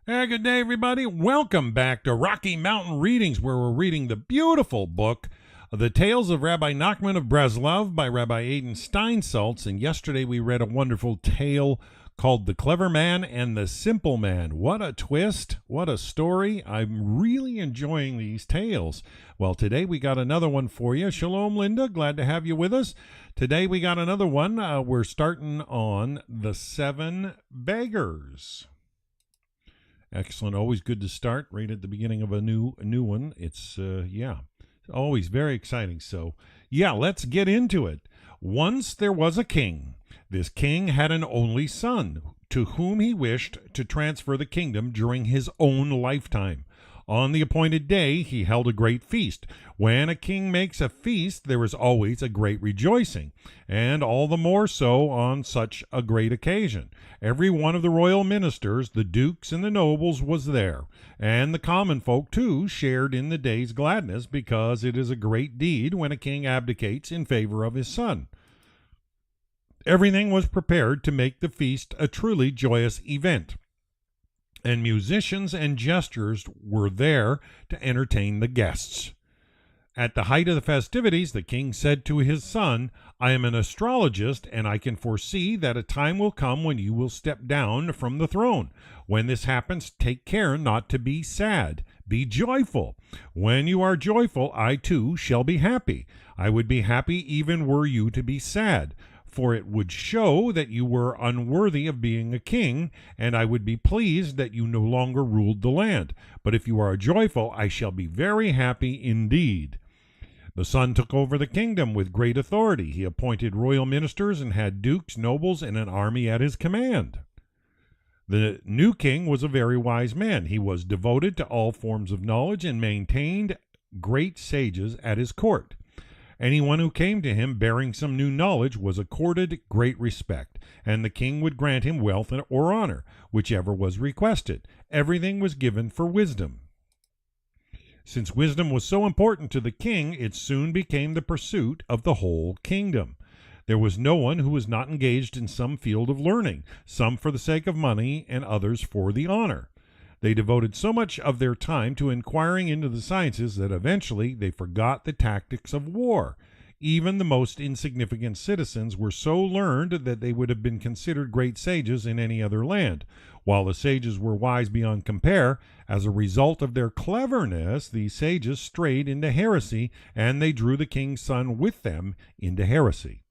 Hey, good day, everybody. Welcome back to Rocky Mountain Readings, where we're reading the beautiful book, The Tales of Rabbi Nachman of Breslov by Rabbi Aiden Steinsaltz. And yesterday we read a wonderful tale called The Clever Man and the Simple Man. What a twist. What a story. I'm really enjoying these tales. Well, today we got another one for you. Shalom, Linda. Glad to have you with us. Today we got another one. We're starting on The Seven Beggars. Excellent. Always good to start right at the beginning of a new one. It's, always very exciting. So, let's get into it. Once there was a king. This king had an only son, to whom he wished to transfer the kingdom during his own lifetime. On the appointed day, he held a great feast. When a king makes a feast, there is always a great rejoicing, and all the more so on such a great occasion. Every one of the royal ministers, the dukes and the nobles, was there, and the common folk, too, shared in the day's gladness, because it is a great deed when a king abdicates in favor of his son. Everything was prepared to make the feast a truly joyous event, and musicians and jesters were there to entertain the guests. At the height of the festivities, the king said to his son, "I am an astrologist, and I can foresee that a time will come when you will step down from the throne. When this happens, take care not to be sad. Be joyful. When you are joyful, I too shall be happy. I would be happy even were you to be sad, for it would show that you were unworthy of being a king, and I would be pleased that you no longer ruled the land. But if you are joyful, I shall be very happy indeed." The son took over the kingdom with great authority. He appointed royal ministers and had dukes, nobles, and an army at his command. The new king was a very wise man. He was devoted to all forms of knowledge and maintained great sages at his court. Anyone who came to him bearing some new knowledge was accorded great respect, and the king would grant him wealth or honor, whichever was requested. Everything was given for wisdom. Since wisdom was so important to the king, it soon became the pursuit of the whole kingdom. There was no one who was not engaged in some field of learning, some for the sake of money and others for the honor. They devoted so much of their time to inquiring into the sciences that eventually they forgot the tactics of war. Even the most insignificant citizens were so learned that they would have been considered great sages in any other land. While the sages were wise beyond compare, as a result of their cleverness, these sages strayed into heresy, and they drew the king's son with them into heresy.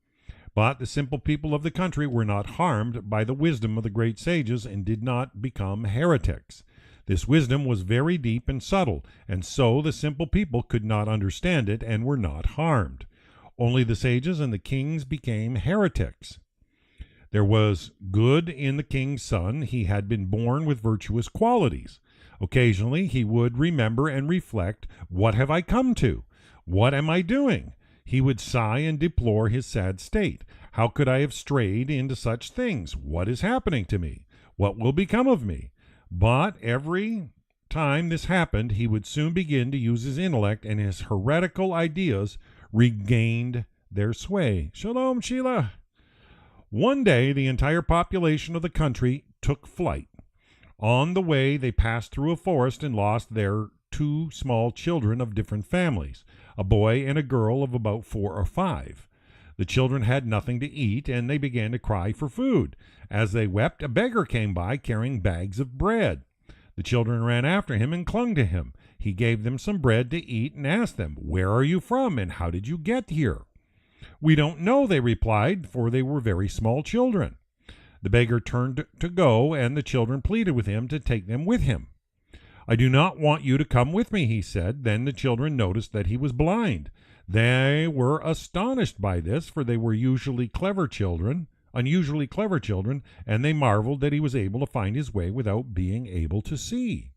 But the simple people of the country were not harmed by the wisdom of the great sages and did not become heretics. This wisdom was very deep and subtle, and so the simple people could not understand it and were not harmed. Only the sages and the kings became heretics. There was good in the king's son. He had been born with virtuous qualities. Occasionally he would remember and reflect, "What have I come to? What am I doing?" He would sigh and deplore his sad state. "How could I have strayed into such things? What is happening to me? What will become of me?" But every time this happened, he would soon begin to use his intellect, and his heretical ideas regained their sway. Shalom, Sheila. One day, the entire population of the country took flight. On the way, they passed through a forest and lost their two small children of different families, a boy and a girl of about 4 or 5. The children had nothing to eat, and they began to cry for food. As they wept, a beggar came by carrying bags of bread. The children ran after him and clung to him. He gave them some bread to eat and asked them, "Where are you from, and how did you get here?" "We don't know," they replied, for they were very small children. The beggar turned to go, and the children pleaded with him to take them with him. "I do not want you to come with me," he said. Then the children noticed that he was blind. They were astonished by this, for they were unusually clever children, and they marveled that he was able to find his way without being able to see.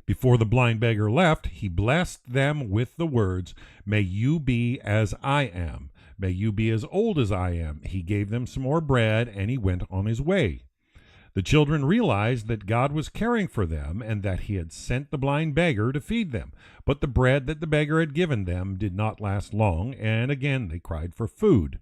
Before the blind beggar left, he blessed them with the words, "May you be as I am. May you be as old as I am." He gave them some more bread, and he went on his way. The children realized that God was caring for them and that he had sent the blind beggar to feed them. But the bread that the beggar had given them did not last long, and again they cried for food.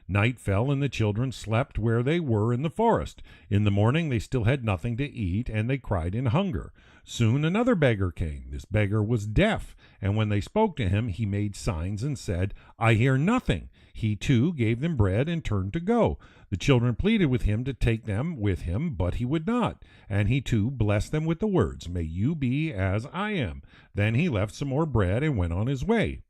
Night fell, and the children slept where they were in the forest. In the morning they still had nothing to eat, and they cried in hunger. Soon another beggar came. This beggar was deaf, and when they spoke to him, he made signs and said, "I hear nothing." He too gave them bread and turned to go. The children pleaded with him to take them with him, but he would not. And he too blessed them with the words, "May you be as I am." Then he left some more bread and went on his way.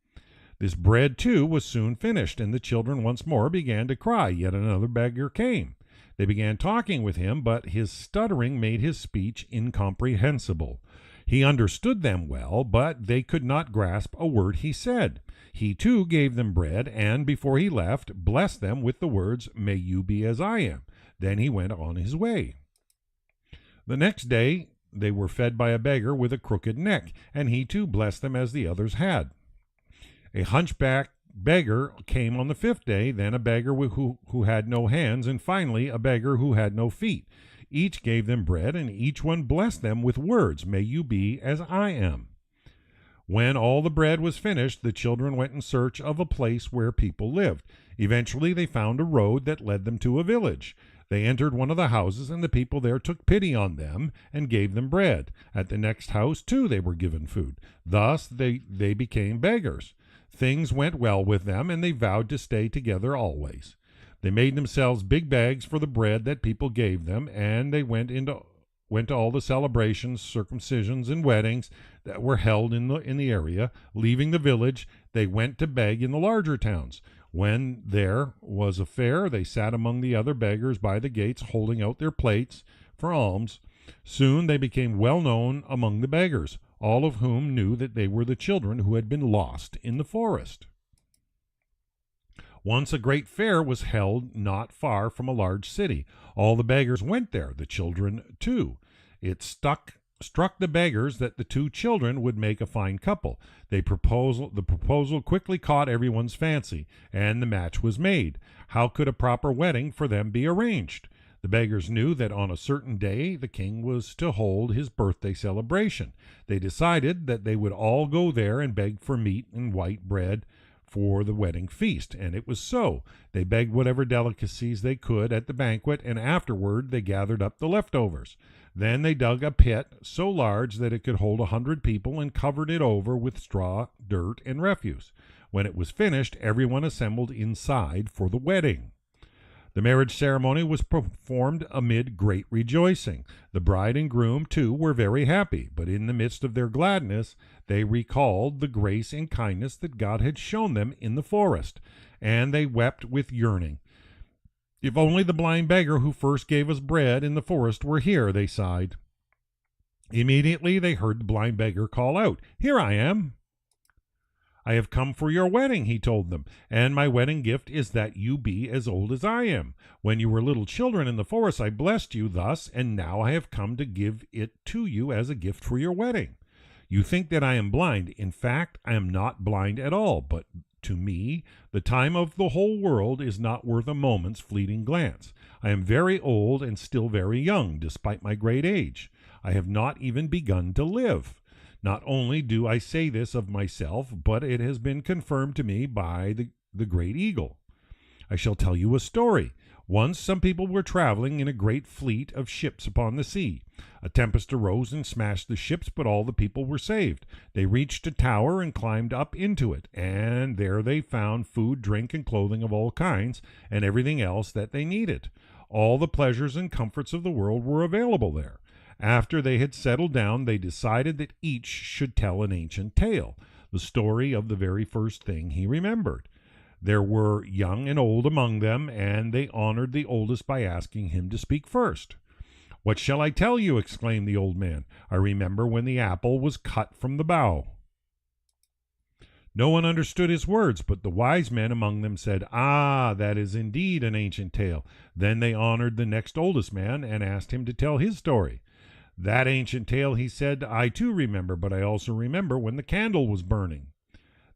This bread too was soon finished, and the children once more began to cry. Yet another beggar came. They began talking with him, but his stuttering made his speech incomprehensible. He understood them well, but they could not grasp a word he said. He too gave them bread, and before he left, blessed them with the words, "May you be as I am." Then he went on his way. The next day they were fed by a beggar with a crooked neck, and he too blessed them as the others had. A hunchback beggar came on the 5th day, then a beggar who had no hands, and finally a beggar who had no feet. Each gave them bread, and each one blessed them with words, "May you be as I am." When all the bread was finished, the children went in search of a place where people lived. Eventually they found a road that led them to a village. They entered one of the houses, and the people there took pity on them and gave them bread. At the next house, too, they were given food. Thus they became beggars. Things went well with them, and they vowed to stay together always. They made themselves big bags for the bread that people gave them, and they went to all the celebrations, circumcisions, and weddings that were held in the area. Leaving the village, they went to beg in the larger towns. When there was a fair, they sat among the other beggars by the gates, holding out their plates for alms. Soon they became well known among the beggars, all of whom knew that they were the children who had been lost in the forest. Once a great fair was held not far from a large city. All the beggars went there, the children too. It struck the beggars that the two children would make a fine couple. The proposal quickly caught everyone's fancy, and the match was made. How could a proper wedding for them be arranged? The beggars knew that on a certain day the king was to hold his birthday celebration. They decided that they would all go there and beg for meat and white bread for the wedding feast, and it was so. They begged whatever delicacies they could at the banquet, and afterward they gathered up the leftovers. Then they dug a pit so large that it could hold 100 people and covered it over with straw, dirt, and refuse. When it was finished, everyone assembled inside for the wedding. The marriage ceremony was performed amid great rejoicing. The bride and groom, too, were very happy, but in the midst of their gladness, they recalled the grace and kindness that God had shown them in the forest, and they wept with yearning. "If only the blind beggar who first gave us bread in the forest were here," they sighed. Immediately they heard the blind beggar call out, "Here I am." "I have come for your wedding," he told them, "and my wedding gift is that you be as old as I am. When you were little children in the forest, I blessed you thus, and now I have come to give it to you as a gift for your wedding. You think that I am blind. In fact, I am not blind at all, but to me, the time of the whole world is not worth a moment's fleeting glance. I am very old and still very young, despite my great age. I have not even begun to live. Not only do I say this of myself, but it has been confirmed to me by the great eagle. I shall tell you a story. Once some people were traveling in a great fleet of ships upon the sea. A tempest arose and smashed the ships, but all the people were saved. They reached a tower and climbed up into it, and there they found food, drink, and clothing of all kinds, and everything else that they needed. All the pleasures and comforts of the world were available there. After they had settled down, they decided that each should tell an ancient tale, the story of the very first thing he remembered. There were young and old among them, and they honored the oldest by asking him to speak first. "What shall I tell you?" exclaimed the old man. "I remember when the apple was cut from the bough." No one understood his words, but the wise men among them said, "Ah, that is indeed an ancient tale." Then they honored the next oldest man and asked him to tell his story. "That ancient tale," he said, "I too remember, but I also remember when the candle was burning."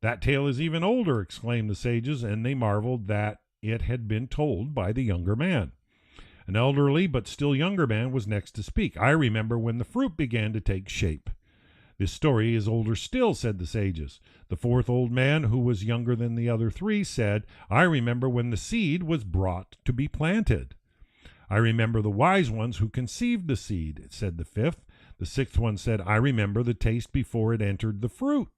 "That tale is even older," exclaimed the sages, and they marveled that it had been told by the younger man. An elderly but still younger man was next to speak. "I remember when the fruit began to take shape." This story is older still, said the sages. The fourth old man, who was younger than the other three, said, I remember when the seed was brought to be planted. I remember the wise ones who conceived the seed, said the fifth. The sixth one said, I remember the taste before it entered the fruit.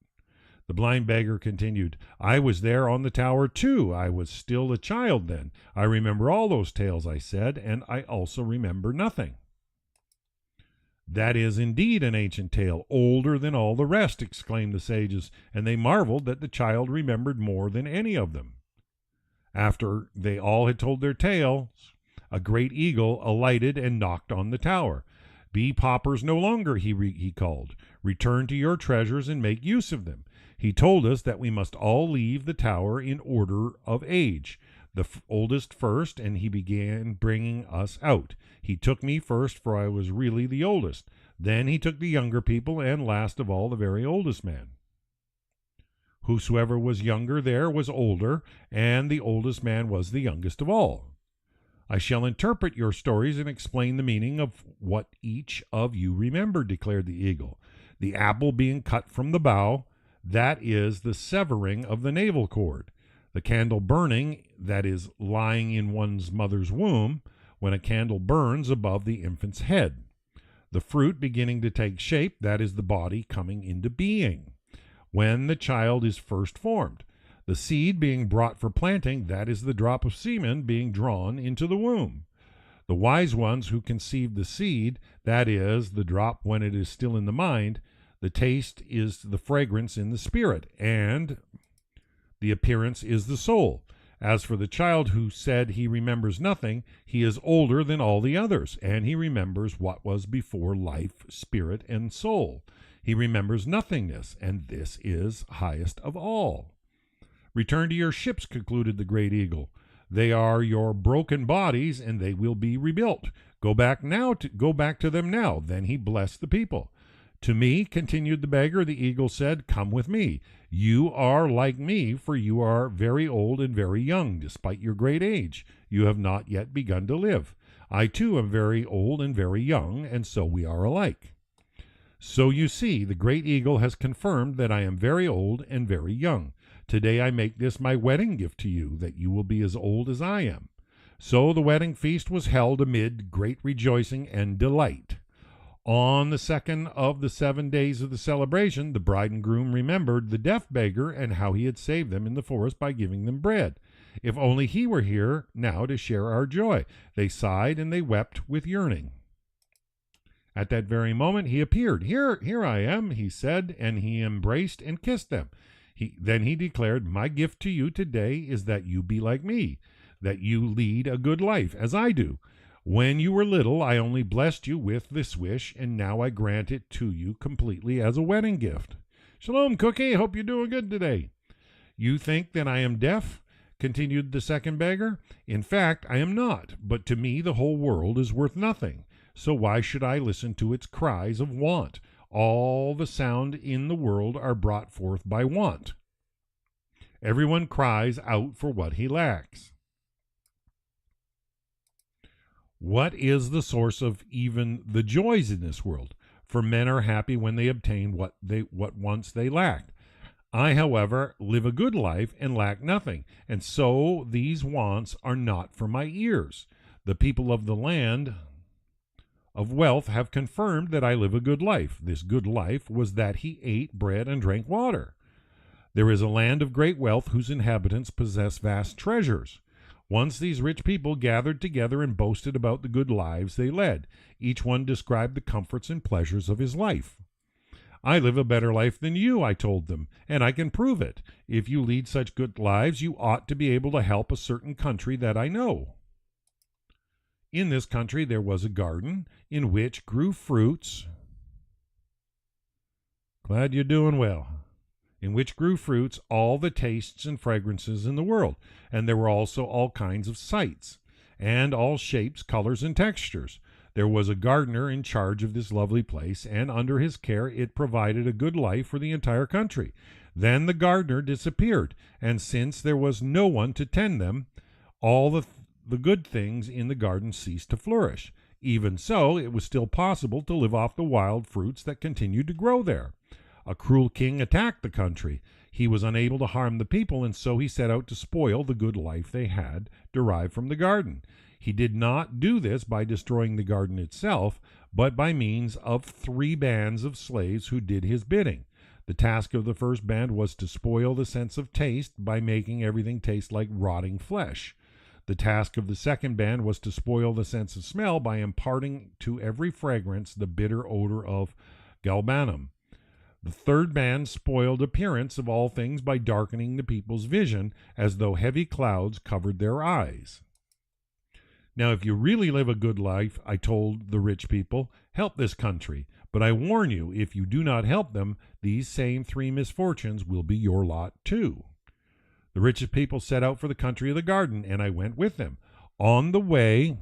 The blind beggar continued, I was there on the tower too. I was still a child then. I remember all those tales I said, and I also remember nothing. That is indeed an ancient tale, older than all the rest, exclaimed the sages, and they marveled that the child remembered more than any of them. After they all had told their tales, a great eagle alighted and knocked on the tower. Be paupers no longer, he called. Return to your treasures and make use of them. He told us that we must all leave the tower in order of age. The oldest first, and he began bringing us out. He took me first, for I was really the oldest. Then he took the younger people, and last of all, the very oldest man. Whosoever was younger there was older, and the oldest man was the youngest of all. I shall interpret your stories and explain the meaning of what each of you remembered, declared the eagle. The apple being cut from the bough, that is the severing of the navel cord. The candle burning, that is lying in one's mother's womb, when a candle burns above the infant's head. The fruit beginning to take shape, that is the body coming into being, when the child is first formed. The seed being brought for planting, that is the drop of semen being drawn into the womb. The wise ones who conceived the seed, that is the drop when it is still in the mind. The taste is the fragrance in the spirit, and the appearance is the soul. As for the child who said he remembers nothing, he is older than all the others, and he remembers what was before life, spirit, and soul. He remembers nothingness, and this is highest of all. Return to your ships, concluded the great eagle. They are your broken bodies, and they will be rebuilt. Go back to them now. Then he blessed the people. To me, continued the beggar, the eagle said, come with me. You are like me, for you are very old and very young. Despite your great age, you have not yet begun to live. I too am very old and very young, and so we are alike. So you see, the great eagle has confirmed that I am very old and very young. Today I make this my wedding gift to you, that you will be as old as I am. So the wedding feast was held amid great rejoicing and delight. On the second of the 7 days of the celebration, the bride and groom remembered the deaf beggar and how he had saved them in the forest by giving them bread. If only he were here now to share our joy. They sighed and they wept with yearning. At that very moment he appeared. Here I am, he said, and he embraced and kissed them. Then he declared, my gift to you today is that you be like me, that you lead a good life, as I do. When you were little, I only blessed you with this wish, and now I grant it to you completely as a wedding gift. Shalom, Cookie. Hope you're doing good today. You think that I am deaf? Continued the second beggar. In fact, I am not, but to me the whole world is worth nothing. So why should I listen to its cries of want? All the sound in the world are brought forth by want. Everyone cries out for what he lacks. What is the source of even the joys in this world? For men are happy when they obtain what once they lacked. I, however, live a good life and lack nothing, and so these wants are not for my ears. The people of the land of wealth have confirmed that I live a good life. This good life was that he ate bread and drank water. There is a land of great wealth whose inhabitants possess vast treasures. Once these rich people gathered together and boasted about the good lives they led. Each one described the comforts and pleasures of his life. I live a better life than you, I told them, and I can prove it. If you lead such good lives, you ought to be able to help a certain country that I know. In this country there was a garden in which grew fruits. Glad you're doing well. In which grew fruits, all the tastes and fragrances in the world, and there were also all kinds of sights, and all shapes, colors, and textures. There was a gardener in charge of this lovely place, and under his care it provided a good life for the entire country. Then the gardener disappeared, and since there was no one to tend them, all the good things in the garden ceased to flourish. Even so, it was still possible to live off the wild fruits that continued to grow there. A cruel king attacked the country. He was unable to harm the people, and so he set out to spoil the good life they had derived from the garden. He did not do this by destroying the garden itself, but by means of 3 bands of slaves who did his bidding. The task of the first band was to spoil the sense of taste by making everything taste like rotting flesh. The task of the second band was to spoil the sense of smell by imparting to every fragrance the bitter odor of galbanum. The third band spoiled appearance of all things by darkening the people's vision, as though heavy clouds covered their eyes. Now, if you really live a good life, I told the rich people, help this country. But I warn you, if you do not help them, these same 3 misfortunes will be your lot too. The richest people set out for the country of the garden, and I went with them. On the way,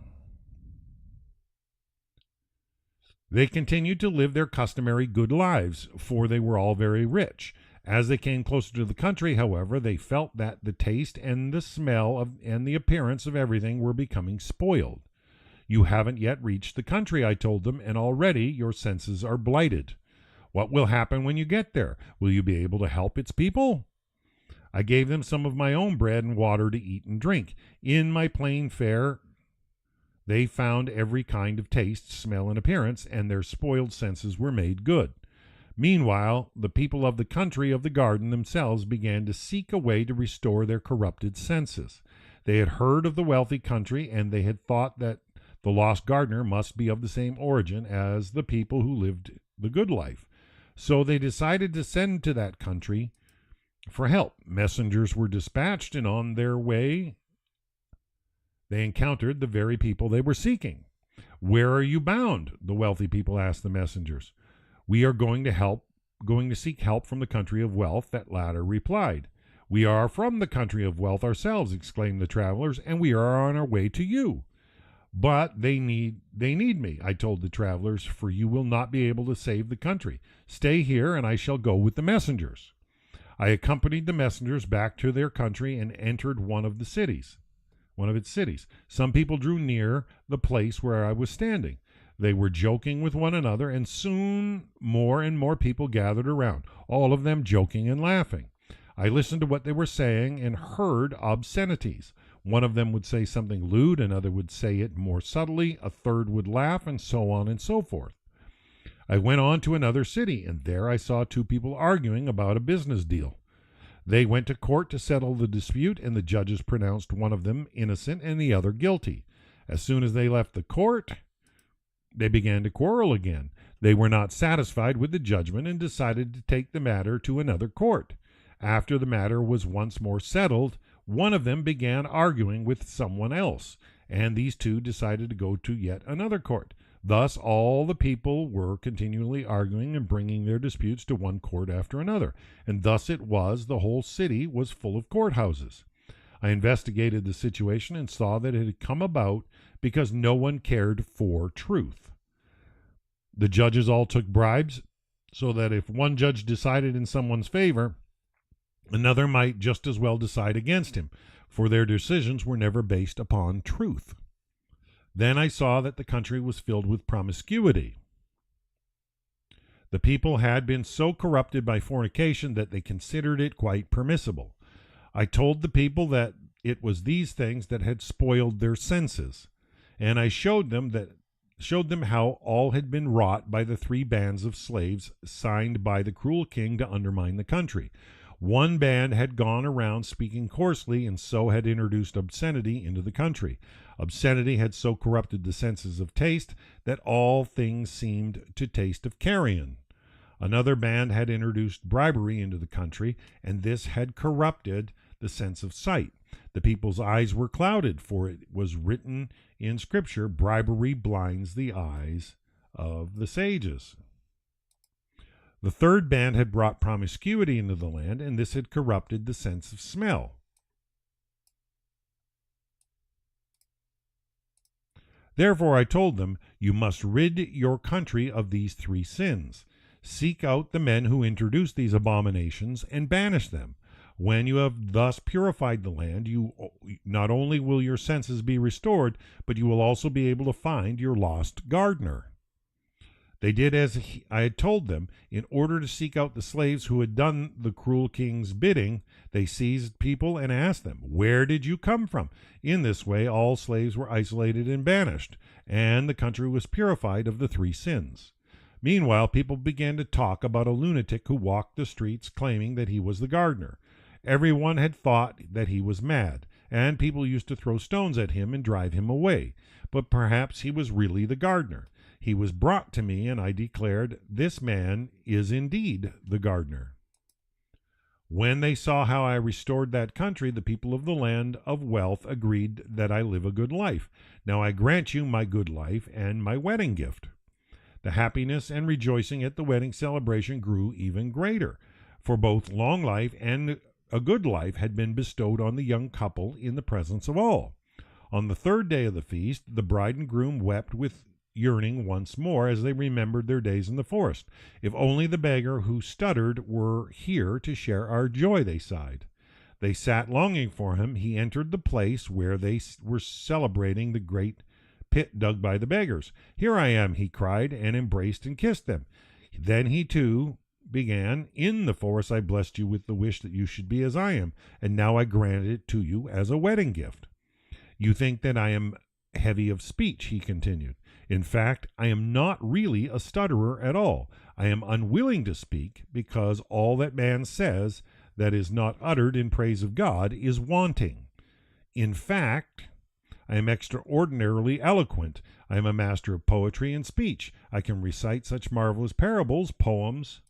they continued to live their customary good lives, for they were all very rich. As they came closer to the country, however, they felt that the taste and the smell and the appearance of everything were becoming spoiled. You haven't yet reached the country, I told them, and already your senses are blighted. What will happen when you get there? Will you be able to help its people? I gave them some of my own bread and water to eat and drink. In my plain fare, they found every kind of taste, smell, and appearance, and their spoiled senses were made good. Meanwhile, the people of the country of the garden themselves began to seek a way to restore their corrupted senses. They had heard of the wealthy country, and they had thought that the lost gardener must be of the same origin as the people who lived the good life. So they decided to send to that country for help. Messengers were dispatched, and on their way they encountered the very people they were seeking. "Where are you bound?" the wealthy people asked the messengers. "We are going to seek help from the country of wealth," that latter replied. "We are from the country of wealth ourselves," exclaimed the travelers, "and we are on our way to you." "But they need me," I told the travelers, "for you will not be able to save the country. Stay here, and I shall go with the messengers." I accompanied the messengers back to their country and entered one of its cities. Some people drew near the place where I was standing. They were joking with one another, and soon more and more people gathered around, all of them joking and laughing. I listened to what they were saying and heard obscenities. One of them would say something lewd, another would say it more subtly, a third would laugh, and so on and so forth. I went on to another city, and there I saw 2 people arguing about a business deal. They went to court to settle the dispute, and the judges pronounced one of them innocent and the other guilty. As soon as they left the court, they began to quarrel again. They were not satisfied with the judgment and decided to take the matter to another court. After the matter was once more settled, one of them began arguing with someone else, and these 2 decided to go to yet another court. Thus all the people were continually arguing and bringing their disputes to one court after another, and thus it was the whole city was full of courthouses. I investigated the situation and saw that it had come about because no one cared for truth. The judges all took bribes, so that if one judge decided in someone's favor, another might just as well decide against him, for their decisions were never based upon truth. Then I saw that the country was filled with promiscuity. The people had been so corrupted by fornication that they considered it quite permissible. I told the people that it was these things that had spoiled their senses, and I showed them how all had been wrought by the 3 bands of slaves signed by the cruel king to undermine the country. One band had gone around speaking coarsely and so had introduced obscenity into the country. Obscenity had so corrupted the senses of taste that all things seemed to taste of carrion. Another band had introduced bribery into the country, and this had corrupted the sense of sight. The people's eyes were clouded, for it was written in Scripture, "Bribery blinds the eyes of the sages." The third band had brought promiscuity into the land, and this had corrupted the sense of smell. Therefore I told them, "You must rid your country of these 3 sins. Seek out the men who introduced these abominations and banish them. When you have thus purified the land, you not only will your senses be restored, but you will also be able to find your lost gardener. They did as I had told them. In order to seek out the slaves who had done the cruel king's bidding, they seized people and asked them, "Where did you come from?" In this way, all slaves were isolated and banished, and the country was purified of the 3 sins. Meanwhile, people began to talk about a lunatic who walked the streets claiming that he was the gardener. Everyone had thought that he was mad, and people used to throw stones at him and drive him away. But perhaps he was really the gardener. He was brought to me, and I declared, "This man is indeed the gardener." When they saw how I restored that country, the people of the land of wealth agreed that I live a good life. Now I grant you my good life and my wedding gift. The happiness and rejoicing at the wedding celebration grew even greater, for both long life and a good life had been bestowed on the young couple in the presence of all. On the 3rd day of the feast, the bride and groom wept with yearning once more as they remembered their days in the forest. "If only the beggar who stuttered were here to share our joy," they sighed. They sat longing for him. He entered the place where they were celebrating the great pit dug by the beggars. "Here I am," he cried, and embraced and kissed them. Then he too began, "In the forest I blessed you with the wish that you should be as I am, and now I grant it to you as a wedding gift. You think that I am heavy of speech," he continued. "In fact, I am not really a stutterer at all. I am unwilling to speak, because all that man says that is not uttered in praise of God is wanting. In fact, I am extraordinarily eloquent. I am a master of poetry and speech. I can recite such marvelous parables, poems,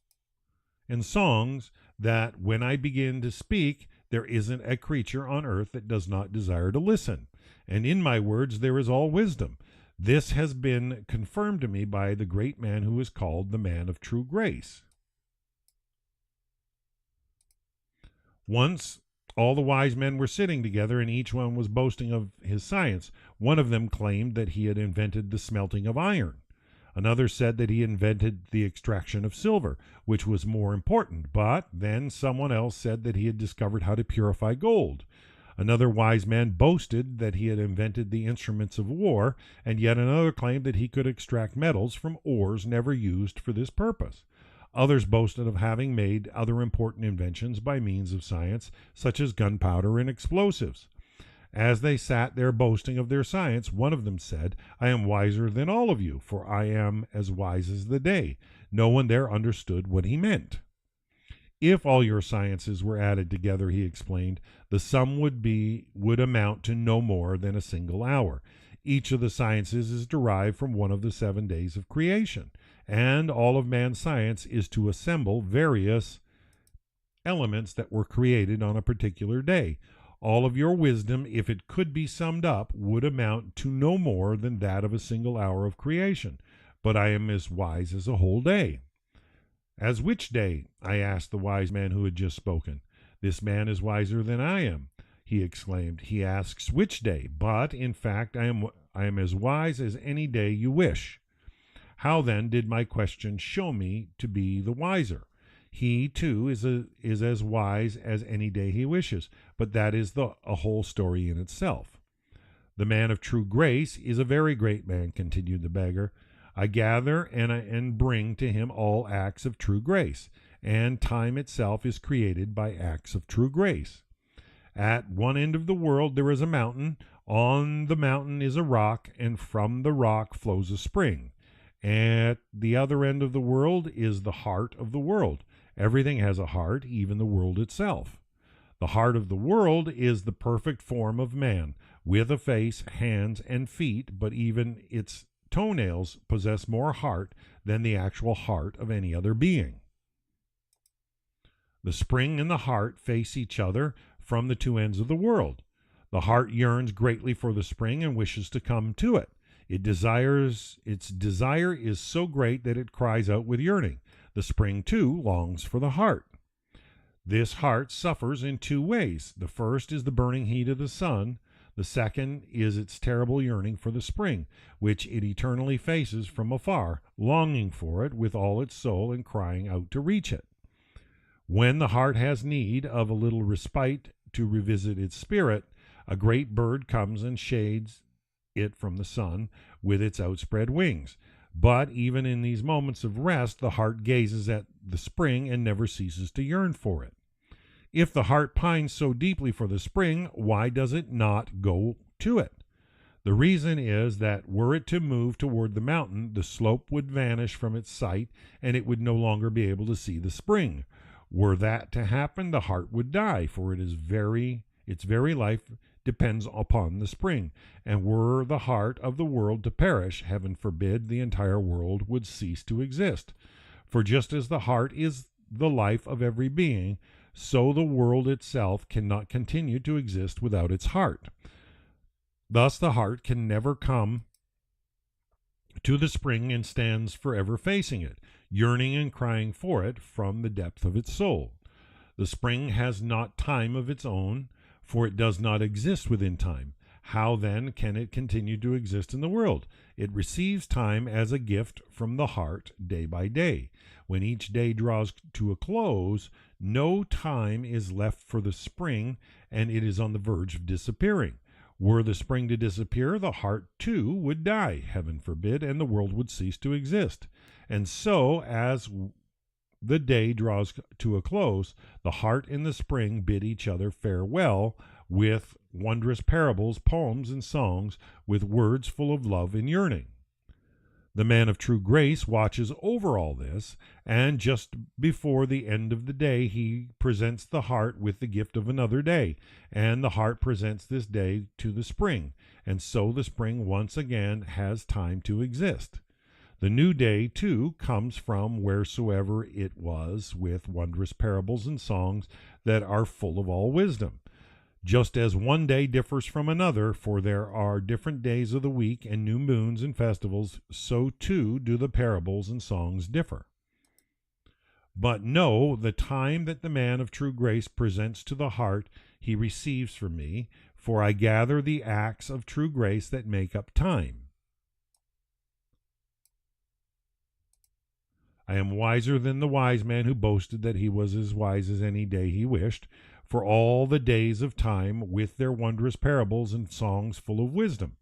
and songs that when I begin to speak, there isn't a creature on earth that does not desire to listen. And in my words there is all wisdom. This has been confirmed to me by the great man who is called the man of true grace." Once all the wise men were sitting together, and each one was boasting of his science. One of them claimed that he had invented the smelting of iron. Another said that he invented the extraction of silver, which was more important. But then someone else said that he had discovered how to purify gold. Another wise man boasted that he had invented the instruments of war, and yet another claimed that he could extract metals from ores never used for this purpose. Others boasted of having made other important inventions by means of science, such as gunpowder and explosives. As they sat there boasting of their science, one of them said, "I am wiser than all of you, for I am as wise as the day." No one there understood what he meant. "If all your sciences were added together," he explained, "the sum would amount to no more than a single hour. Each of the sciences is derived from one of the 7 days of creation, and all of man's science is to assemble various elements that were created on a particular day. All of your wisdom, if it could be summed up, would amount to no more than that of a single hour of creation. But I am as wise as a whole day." "As which day?" I asked the wise man who had just spoken. "This man is wiser than I am," he exclaimed. "He asks which day, but in fact I am as wise as any day you wish." How then did my question show me to be the wiser? He too is as wise as any day he wishes, but that is a whole story in itself. "The man of true grace is a very great man," continued the beggar. "I gather and bring to him all acts of true grace, and time itself is created by acts of true grace. At one end of the world there is a mountain. On the mountain is a rock, and from the rock flows a spring. At the other end of the world is the heart of the world. Everything has a heart, even the world itself. The heart of the world is the perfect form of man, with a face, hands, and feet, but even its toenails possess more heart than the actual heart of any other being. The spring and the heart face each other from the 2 ends of the world. The heart yearns greatly for the spring and wishes to come to it. Its desire is so great that it cries out with yearning. The spring, too, longs for the heart. This heart suffers in 2 ways. The first is the burning heat of the sun. The second is its terrible yearning for the spring, which it eternally faces from afar, longing for it with all its soul and crying out to reach it. When the heart has need of a little respite to revisit its spirit, a great bird comes and shades it from the sun with its outspread wings. But even in these moments of rest, the heart gazes at the spring and never ceases to yearn for it. If the heart pines so deeply for the spring, why does it not go to it? The reason is that were it to move toward the mountain, the slope would vanish from its sight, and it would no longer be able to see the spring. Were that to happen, the heart would die, for its very life depends upon the spring. And were the heart of the world to perish, heaven forbid, the entire world would cease to exist. For just as the heart is the life of every being, so the world itself cannot continue to exist without its heart. Thus the heart can never come to the spring and stands forever facing it, yearning and crying for it from the depth of its soul. The spring has not time of its own, for it does not exist within time. How then can it continue to exist in the world? It receives time as a gift from the heart day by day. When each day draws to a close, no time is left for the spring, and it is on the verge of disappearing. Were the spring to disappear, the heart too would die, heaven forbid, and the world would cease to exist. And so, as the day draws to a close, the heart and the spring bid each other farewell with wondrous parables, poems, and songs, with words full of love and yearning. The man of true grace watches over all this, and just before the end of the day he presents the heart with the gift of another day, and the heart presents this day to the spring, and so the spring once again has time to exist. The new day, too, comes from wheresoever it was, with wondrous parables and songs that are full of all wisdom. Just as one day differs from another, for there are different days of the week and new moons and festivals, so too do the parables and songs differ. But know the time that the man of true grace presents to the heart he receives from me, for I gather the acts of true grace that make up time. I am wiser than the wise man who boasted that he was as wise as any day he wished, for all the days of time, with their wondrous parables and songs full of wisdom,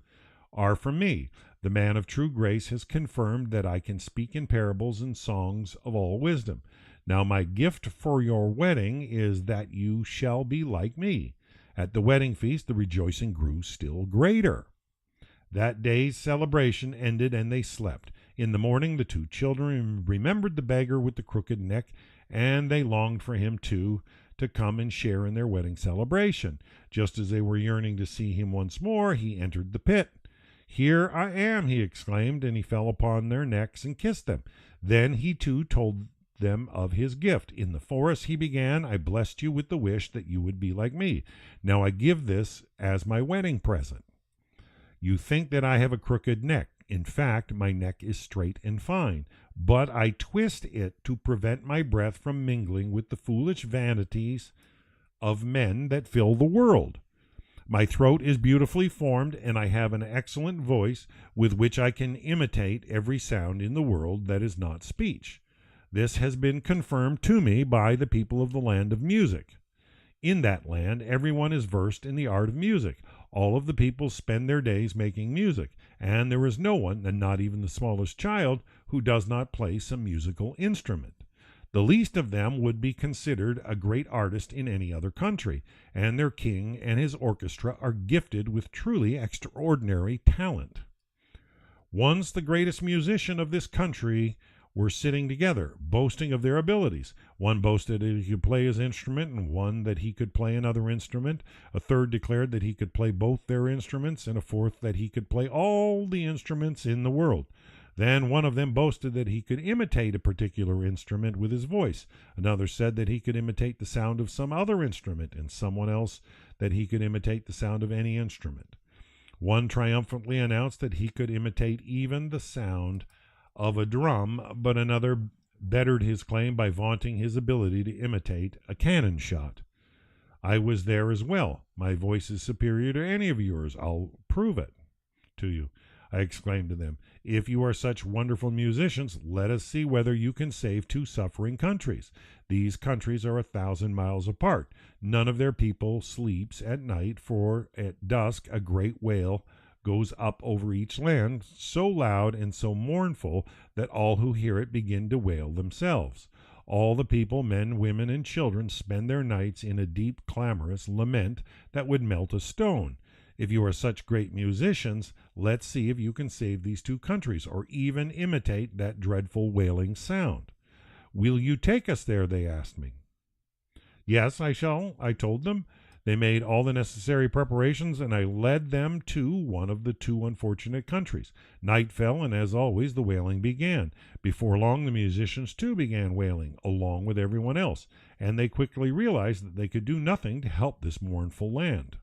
are from me. The man of true grace has confirmed that I can speak in parables and songs of all wisdom. Now my gift for your wedding is that you shall be like me. At the wedding feast the rejoicing grew still greater. That day's celebration ended, and they slept. In the morning the two children remembered the beggar with the crooked neck, and they longed for him too, to come and share in their wedding celebration. Just as they were yearning to see him once more, he entered the pit. "Here I am," he exclaimed, and he fell upon their necks and kissed them. Then he too told them of his gift. "In the forest," he began, "I blessed you with the wish that you would be like me. Now I give this as my wedding present. You think that I have a crooked neck. In fact, my neck is straight and fine, but I twist it to prevent my breath from mingling with the foolish vanities of men that fill the world. My throat is beautifully formed, and I have an excellent voice with which I can imitate every sound in the world that is not speech. This has been confirmed to me by the people of the land of music. In that land, everyone is versed in the art of music. All of the people spend their days making music, and there is no one, and not even the smallest child, who does not play some musical instrument. The least of them would be considered a great artist in any other country, and their king and his orchestra are gifted with truly extraordinary talent. Once the greatest musician of this country were sitting together, boasting of their abilities. One boasted that he could play his instrument, and one that he could play another instrument. A third declared that he could play both their instruments, and a fourth that he could play all the instruments in the world. Then one of them boasted that he could imitate a particular instrument with his voice. Another said that he could imitate the sound of some other instrument, and someone else that he could imitate the sound of any instrument. One triumphantly announced that he could imitate even the sound of a drum, but another bettered his claim by vaunting his ability to imitate a cannon shot. I was there as well. My voice is superior to any of yours. I'll prove it to you. I exclaimed to them. If you are such wonderful musicians, let us see whether you can save two suffering countries. These countries are 1,000 miles apart. None of their people sleeps at night, for at dusk a great wail goes up over each land, so loud and so mournful that all who hear it begin to wail themselves. All the people, men, women, and children, spend their nights in a deep, clamorous lament that would melt a stone. If you are such great musicians, let's see if you can save these two countries, or even imitate that dreadful wailing sound. Will you take us there? They asked me. Yes, I shall, I told them. They made all the necessary preparations, and I led them to one of the two unfortunate countries. Night fell, and as always, the wailing began. Before long, the musicians too began wailing, along with everyone else, and they quickly realized that they could do nothing to help this mournful land.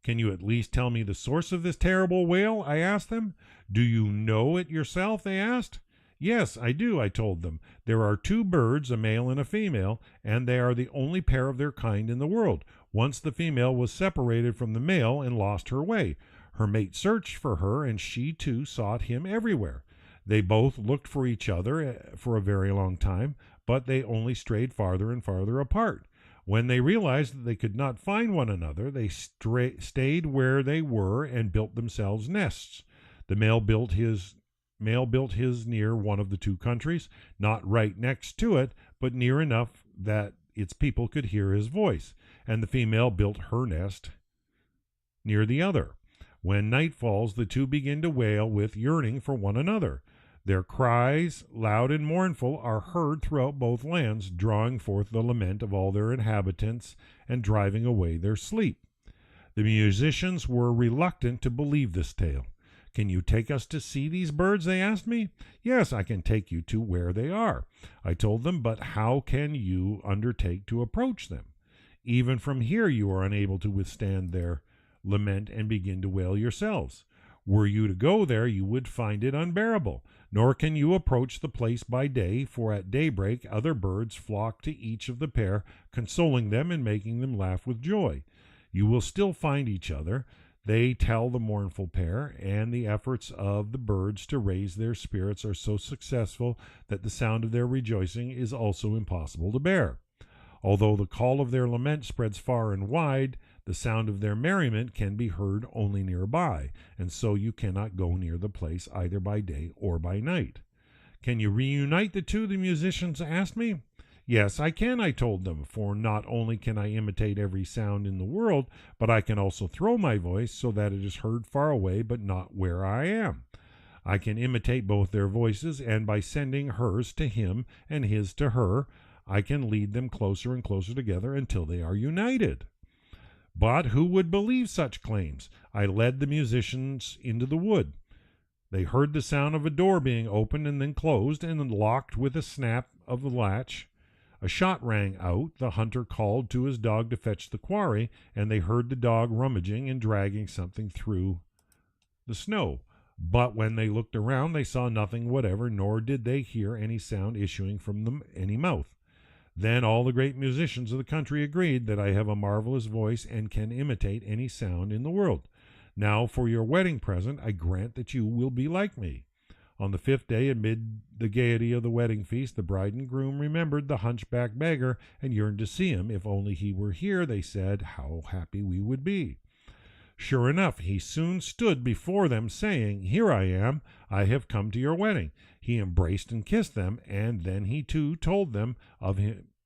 Can you at least tell me the source of this terrible wail? I asked them. Do you know it yourself? They asked. Yes, I do, I told them. There are two birds, a male and a female, and they are the only pair of their kind in the world. Once the female was separated from the male and lost her way. Her mate searched for her, and she too sought him everywhere. They both looked for each other for a very long time, but they only strayed farther and farther apart. When they realized that they could not find one another, they stayed where they were and built themselves nests. The male built his near one of the two countries, not right next to it, but near enough that its people could hear his voice, and the female built her nest near the other. When night falls, the two begin to wail with yearning for one another. Their cries, loud and mournful, are heard throughout both lands, drawing forth the lament of all their inhabitants and driving away their sleep. The musicians were reluctant to believe this tale. Can you take us to see these birds? They asked me. Yes, I can take you to where they are. I told them, but how can you undertake to approach them? Even from here you are unable to withstand their lament and begin to wail yourselves. Were you to go there, you would find it unbearable. Nor can you approach the place by day, for at daybreak other birds flock to each of the pair, consoling them and making them laugh with joy. You will still find each other. They tell the mournful pair, and the efforts of the birds to raise their spirits are so successful that the sound of their rejoicing is also impossible to bear. Although the call of their lament spreads far and wide, the sound of their merriment can be heard only nearby, and so you cannot go near the place either by day or by night. Can you reunite the two? The musicians asked me. Yes, I can, I told them, for not only can I imitate every sound in the world, but I can also throw my voice so that it is heard far away but not where I am. I can imitate both their voices, and by sending hers to him and his to her, I can lead them closer and closer together until they are united. But who would believe such claims? I led the musicians into the wood. They heard the sound of a door being opened and then closed and then locked with a snap of the latch. A shot rang out. The hunter called to his dog to fetch the quarry, and they heard the dog rummaging and dragging something through the snow. But when they looked around, they saw nothing whatever, nor did they hear any sound issuing from any mouth. Then all the great musicians of the country agreed that I have a marvelous voice and can imitate any sound in the world. Now for your wedding present, I grant that you will be like me. On the 5th day, amid the gaiety of the wedding feast, the bride and groom remembered the hunchback beggar and yearned to see him. If only he were here, they said, how happy we would be. Sure enough, he soon stood before them, saying, Here I am, I have come to your wedding. He embraced and kissed them, and then he too told them of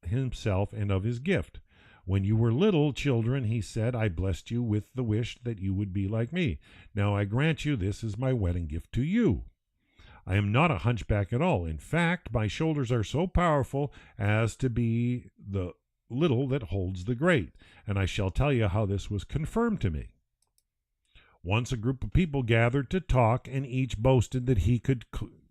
himself and of his gift. When you were little children, he said, I blessed you with the wish that you would be like me. Now I grant you this is my wedding gift to you. I am not a hunchback at all. In fact, my shoulders are so powerful as to be the little that holds the great, and I shall tell you how this was confirmed to me. Once a group of people gathered to talk, and each boasted that he could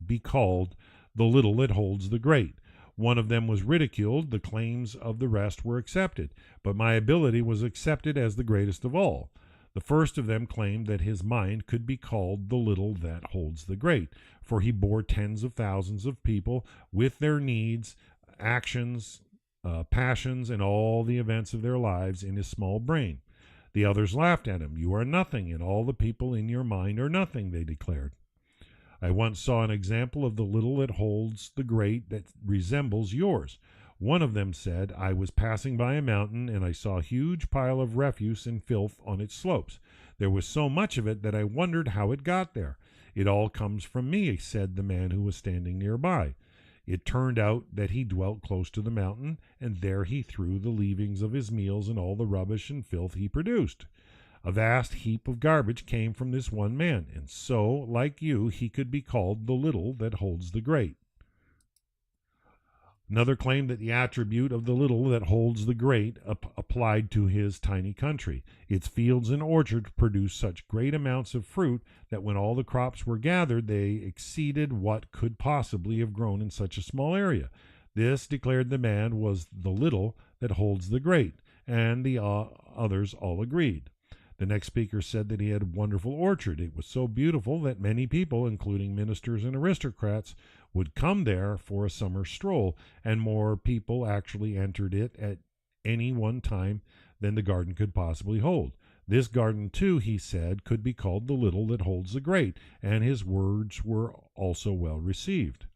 be called the little that holds the great. One of them was ridiculed, the claims of the rest were accepted, but my ability was accepted as the greatest of all. The first of them claimed that his mind could be called the little that holds the great, for he bore tens of thousands of people with their needs, actions, passions, and all the events of their lives in his small brain. The others laughed at him. "You are nothing, and all the people in your mind are nothing," they declared. "I once saw an example of the little that holds the great that resembles yours." One of them said, "I was passing by a mountain, and I saw a huge pile of refuse and filth on its slopes. There was so much of it that I wondered how it got there. It all comes from me," said the man who was standing nearby. It turned out that he dwelt close to the mountain, and there he threw the leavings of his meals and all the rubbish and filth he produced. A vast heap of garbage came from this one man, and so, like you, he could be called the little that holds the great. Another claimed that the attribute of the little that holds the great applied to his tiny country. Its fields and orchards produced such great amounts of fruit that when all the crops were gathered, they exceeded what could possibly have grown in such a small area. This, declared the man, was the little that holds the great, and the others all agreed. The next speaker said that he had a wonderful orchard. It was so beautiful that many people, including ministers and aristocrats, would come there for a summer stroll, and more people actually entered it at any one time than the garden could possibly hold. This garden, too, he said, could be called the little that holds the great, and his words were also well received.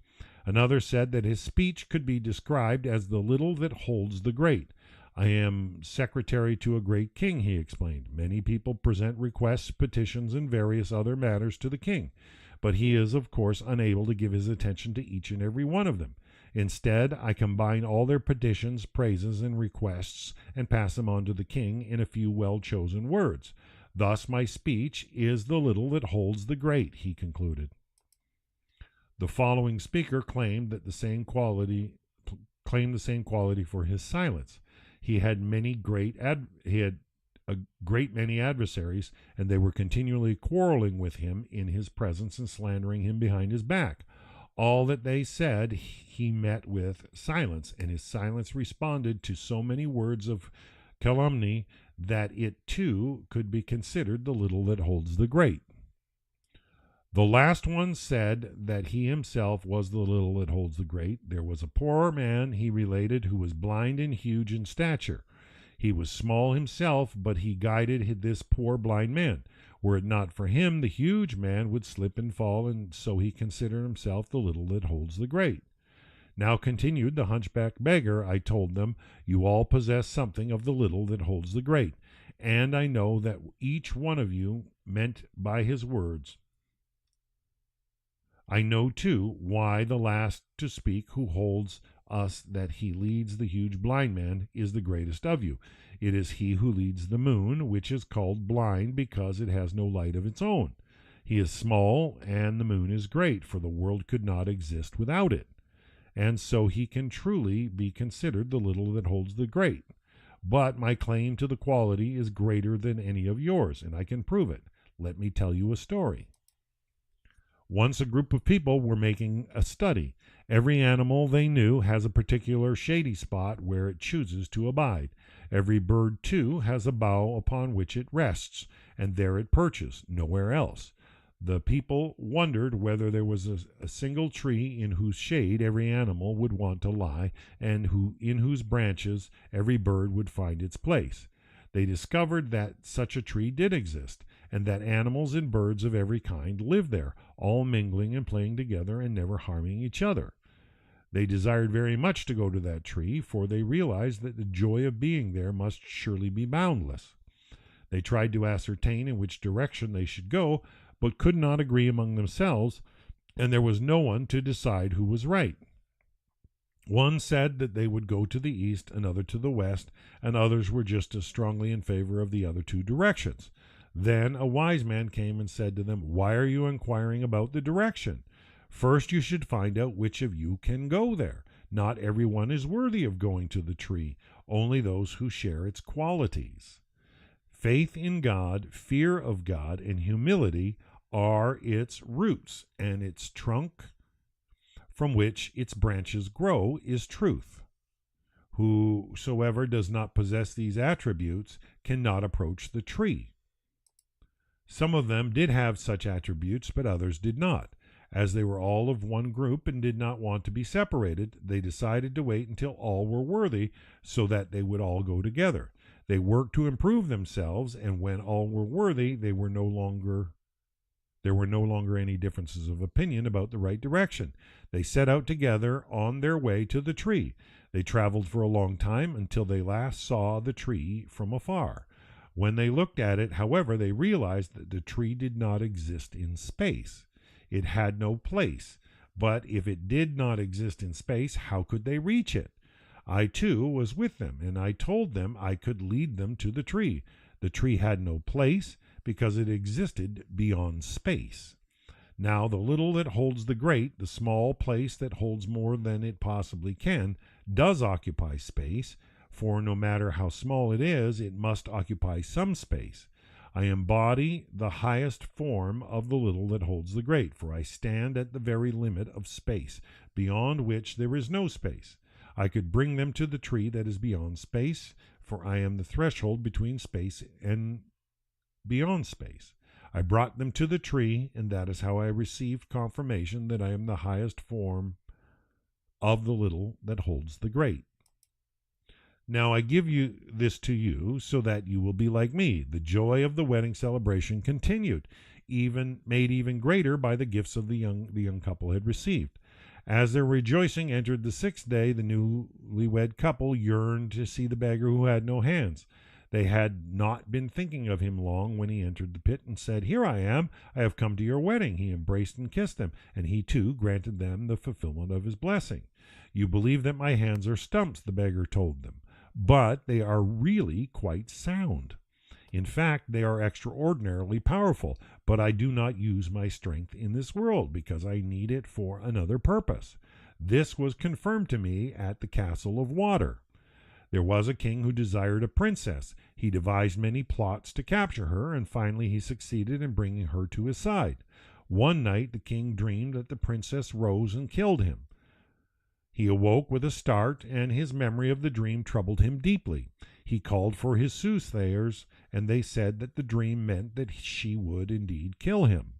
Another said that his speech could be described as the little that holds the great. "I am secretary to a great king," he explained. "Many people present requests, petitions, and various other matters to the king, but he is, of course, unable to give his attention to each and every one of them. Instead, I combine all their petitions, praises, and requests and pass them on to the king in a few well-chosen words. Thus my speech is the little that holds the great," he concluded. The following speaker claimed the same quality for his silence. He had a great many adversaries, and they were continually quarreling with him in his presence and slandering him behind his back. All that they said he met with silence, and his silence responded to so many words of calumny that it too could be considered the little that holds the great. The last one said that he himself was the little that holds the great. There was a poor man, he related, who was blind and huge in stature. He was small himself, but he guided this poor blind man. Were it not for him, the huge man would slip and fall, and so he considered himself the little that holds the great. Now, continued the hunchback beggar, I told them, you all possess something of the little that holds the great, and I know that each one of you meant by his words. I know, too, why the last to speak, who holds us that he leads the huge blind man, is the greatest of you. It is he who leads the moon, which is called blind because it has no light of its own. He is small, and the moon is great, for the world could not exist without it. And so he can truly be considered the little that holds the great. But my claim to the quality is greater than any of yours, and I can prove it. Let me tell you a story. Once a group of people were making a study. Every animal they knew has a particular shady spot where it chooses to abide. Every bird, too, has a bough upon which it rests, and there it perches, nowhere else. The people wondered whether there was a single tree in whose shade every animal would want to lie, and in whose branches every bird would find its place. They discovered that such a tree did exist, and that animals and birds of every kind lived there, all mingling and playing together and never harming each other. They desired very much to go to that tree, for they realized that the joy of being there must surely be boundless. They tried to ascertain in which direction they should go, but could not agree among themselves, and there was no one to decide who was right. One said that they would go to the east, another to the west, and others were just as strongly in favor of the other two directions. Then a wise man came and said to them, "Why are you inquiring about the direction? First you should find out which of you can go there. Not everyone is worthy of going to the tree, only those who share its qualities. Faith in God, fear of God, and humility are its roots, and its trunk from which its branches grow is truth. Whosoever does not possess these attributes cannot approach the tree." Some of them did have such attributes, but others did not. As they were all of one group and did not want to be separated, they decided to wait until all were worthy so that they would all go together. They worked to improve themselves, and when all were worthy, there were no longer any differences of opinion about the right direction. They set out together on their way to the tree. They traveled for a long time until they last saw the tree from afar. When they looked at it, however, they realized that the tree did not exist in space. It had no place. But if it did not exist in space, how could they reach it? I, too, was with them, and I told them I could lead them to the tree. The tree had no place because it existed beyond space. Now the little that holds the great, the small place that holds more than it possibly can, does occupy space, for no matter how small it is, it must occupy some space. I embody the highest form of the little that holds the great, for I stand at the very limit of space, beyond which there is no space. I could bring them to the tree that is beyond space, for I am the threshold between space and beyond space. I brought them to the tree, and that is how I received confirmation that I am the highest form of the little that holds the great. Now I give this to you so that you will be like me. The joy of the wedding celebration continued, made even greater by the gifts of the young couple had received. As their rejoicing entered the 6th day, the newlywed couple yearned to see the beggar who had no hands. They had not been thinking of him long when he entered the pit and said, "Here I am. I have come to your wedding." He embraced and kissed them, and he too granted them the fulfillment of his blessing. "You believe that my hands are stumps," the beggar told them, "but they are really quite sound. In fact, they are extraordinarily powerful, but I do not use my strength in this world because I need it for another purpose. This was confirmed to me at the Castle of Water. There was a king who desired a princess. He devised many plots to capture her, and finally he succeeded in bringing her to his side. One night the king dreamed that the princess rose and killed him. He awoke with a start, and his memory of the dream troubled him deeply. He called for his soothsayers, and they said that the dream meant that she would indeed kill him.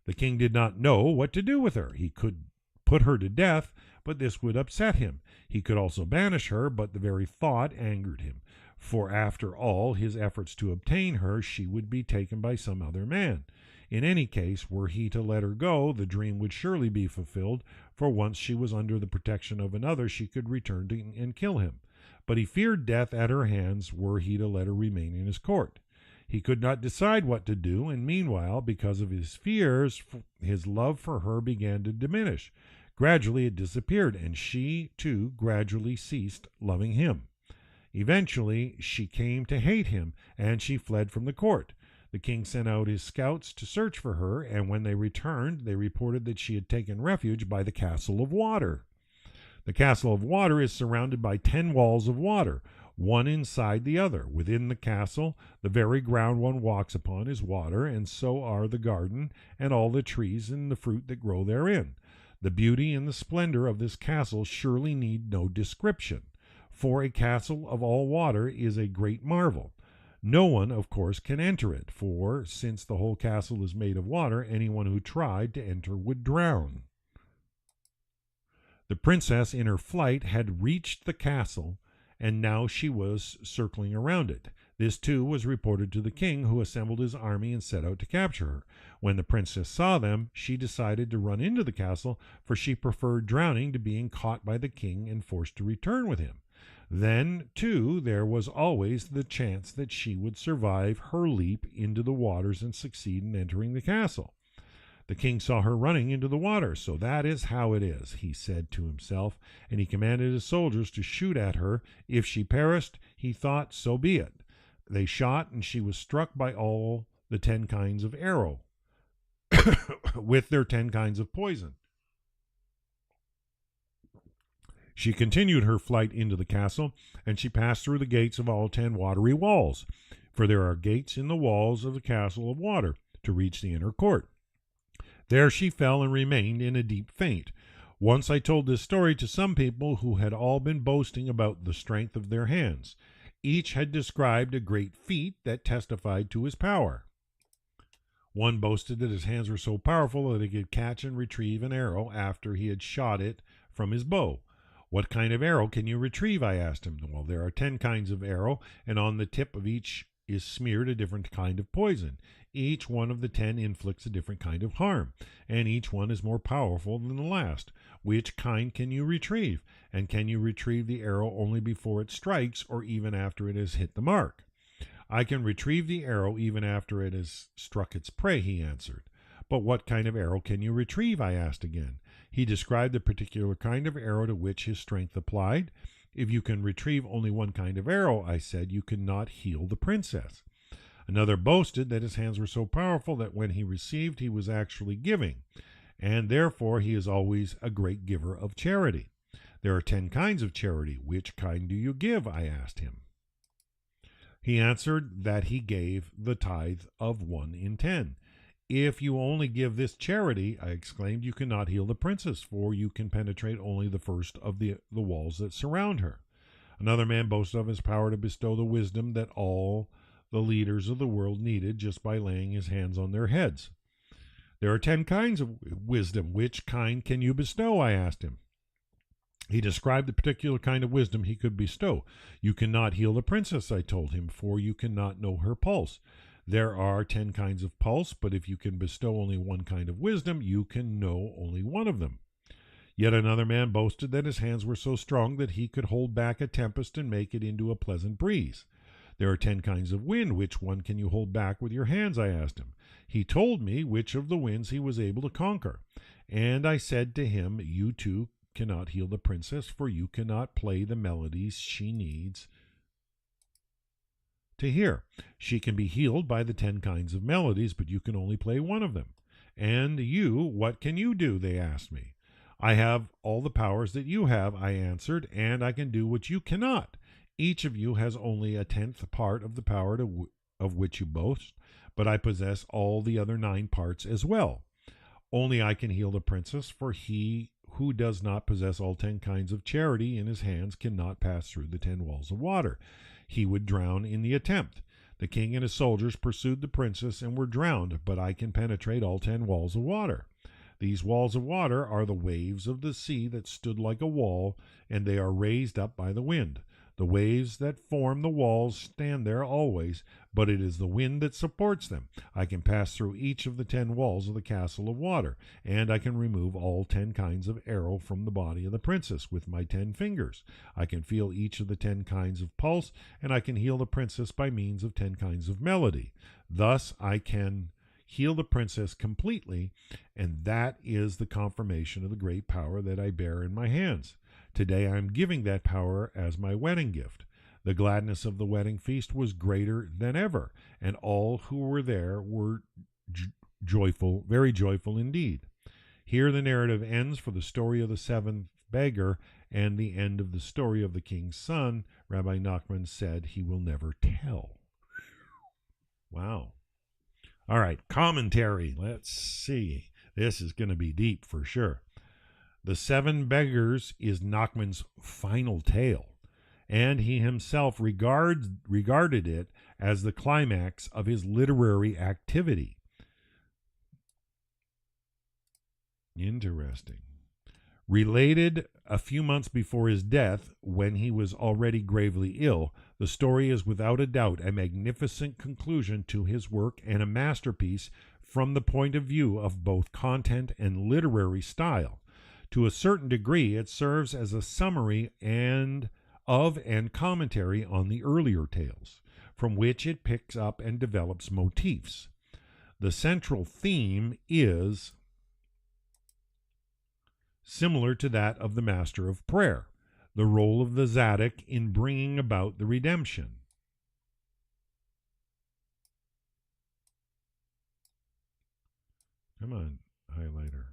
The king did not know what to do with her. He could put her to death, but this would upset him. He could also banish her, but the very thought angered him. For after all his efforts to obtain her, she would be taken by some other man. In any case, were he to let her go, the dream would surely be fulfilled, for once she was under the protection of another, she could return and kill him. But he feared death at her hands were he to let her remain in his court. He could not decide what to do, and meanwhile, because of his fears, his love for her began to diminish. Gradually it disappeared, and she, too, gradually ceased loving him. Eventually, she came to hate him, and she fled from the court. The king sent out his scouts to search for her, and when they returned, they reported that she had taken refuge by the Castle of Water. The Castle of Water is surrounded by 10 walls of water, one inside the other. Within the castle, the very ground one walks upon is water, and so are the garden and all the trees and the fruit that grow therein. The beauty and the splendor of this castle surely need no description, for a castle of all water is a great marvel. No one, of course, can enter it, for since the whole castle is made of water, anyone who tried to enter would drown. The princess, in her flight, had reached the castle, and now she was circling around it. This, too, was reported to the king, who assembled his army and set out to capture her. When the princess saw them, she decided to run into the castle, for she preferred drowning to being caught by the king and forced to return with him. Then, too, there was always the chance that she would survive her leap into the waters and succeed in entering the castle. The king saw her running into the water. "So that is how it is," he said to himself, and he commanded his soldiers to shoot at her. If she perished, he thought, so be it. They shot, and she was struck by all the 10 kinds of arrow, with their 10 kinds of poison. She continued her flight into the castle, and she passed through the gates of all 10 watery walls, for there are gates in the walls of the Castle of Water to reach the inner court. There she fell and remained in a deep faint. Once I told this story to some people who had all been boasting about the strength of their hands. Each had described a great feat that testified to his power. One boasted that his hands were so powerful that he could catch and retrieve an arrow after he had shot it from his bow. What kind of arrow can you retrieve? I asked him. Well, there are 10 kinds of arrow, and on the tip of each is smeared a different kind of poison. Each one of the 10 inflicts a different kind of harm, and each one is more powerful than the last. Which kind can you retrieve? And can you retrieve the arrow only before it strikes, or even after it has hit the mark? I can retrieve the arrow even after it has struck its prey, he answered. But what kind of arrow can you retrieve? I asked again. He described the particular kind of arrow to which his strength applied. If you can retrieve only one kind of arrow, I said, you cannot heal the princess. Another boasted that his hands were so powerful that when he received, he was actually giving, and therefore he is always a great giver of charity. There are 10 kinds of charity. Which kind do you give? I asked him. He answered that he gave the tithe of 1 in 10. If you only give this charity, I exclaimed, you cannot heal the princess, for you can penetrate only the first of the walls that surround her. Another man boasted of his power to bestow the wisdom that all the leaders of the world needed just by laying his hands on their heads. There are 10 kinds of wisdom. Which kind can you bestow? I asked him. He described the particular kind of wisdom he could bestow. You cannot heal the princess, I told him, for you cannot know her pulse. There are 10 kinds of pulse, but if you can bestow only one kind of wisdom, you can know only one of them. Yet another man boasted that his hands were so strong that he could hold back a tempest and make it into a pleasant breeze. There are 10 kinds of wind. Which one can you hold back with your hands? I asked him. He told me which of the winds he was able to conquer. And I said to him, you too cannot heal the princess, for you cannot play the melodies she needs to hear. She can be healed by the 10 kinds of melodies, but you can only play one of them. And you, what can you do? They asked me. I have all the powers that you have, I answered, and I can do what you cannot. Each of you has only a 10th part of the power of which you boast, but I possess all the other 9 parts as well. Only I can heal the princess, for he who does not possess all 10 kinds of charity in his hands cannot pass through the 10 walls of water. He would drown in the attempt. The king and his soldiers pursued the princess and were drowned, but I can penetrate all 10 walls of water. These walls of water are the waves of the sea that stood like a wall, and they are raised up by the wind. The waves that form the walls stand there always, but it is the wind that supports them. I can pass through each of the 10 walls of the castle of water, and I can remove all 10 kinds of arrow from the body of the princess with my 10 fingers. I can feel each of the 10 kinds of pulse, and I can heal the princess by means of 10 kinds of melody. Thus I can heal the princess completely, and that is the confirmation of the great power that I bear in my hands. Today I am giving that power as my wedding gift. The gladness of the wedding feast was greater than ever, and all who were there were joyful, very joyful indeed. Here the narrative ends for the story of the 7th beggar and the end of the story of the king's son. Rabbi Nachman said he will never tell. Wow. All right, commentary. Let's see. This is going to be deep for sure. The 7 Beggars is Nachman's final tale, and he himself regarded it as the climax of his literary activity. Interesting. Related a few months before his death, when he was already gravely ill, the story is without a doubt a magnificent conclusion to his work and a masterpiece from the point of view of both content and literary style. To a certain degree, it serves as a summary and commentary on the earlier tales, from which it picks up and develops motifs. The central theme is similar to that of the Master of Prayer, the role of the Tzaddik in bringing about the redemption. Come on, highlighter.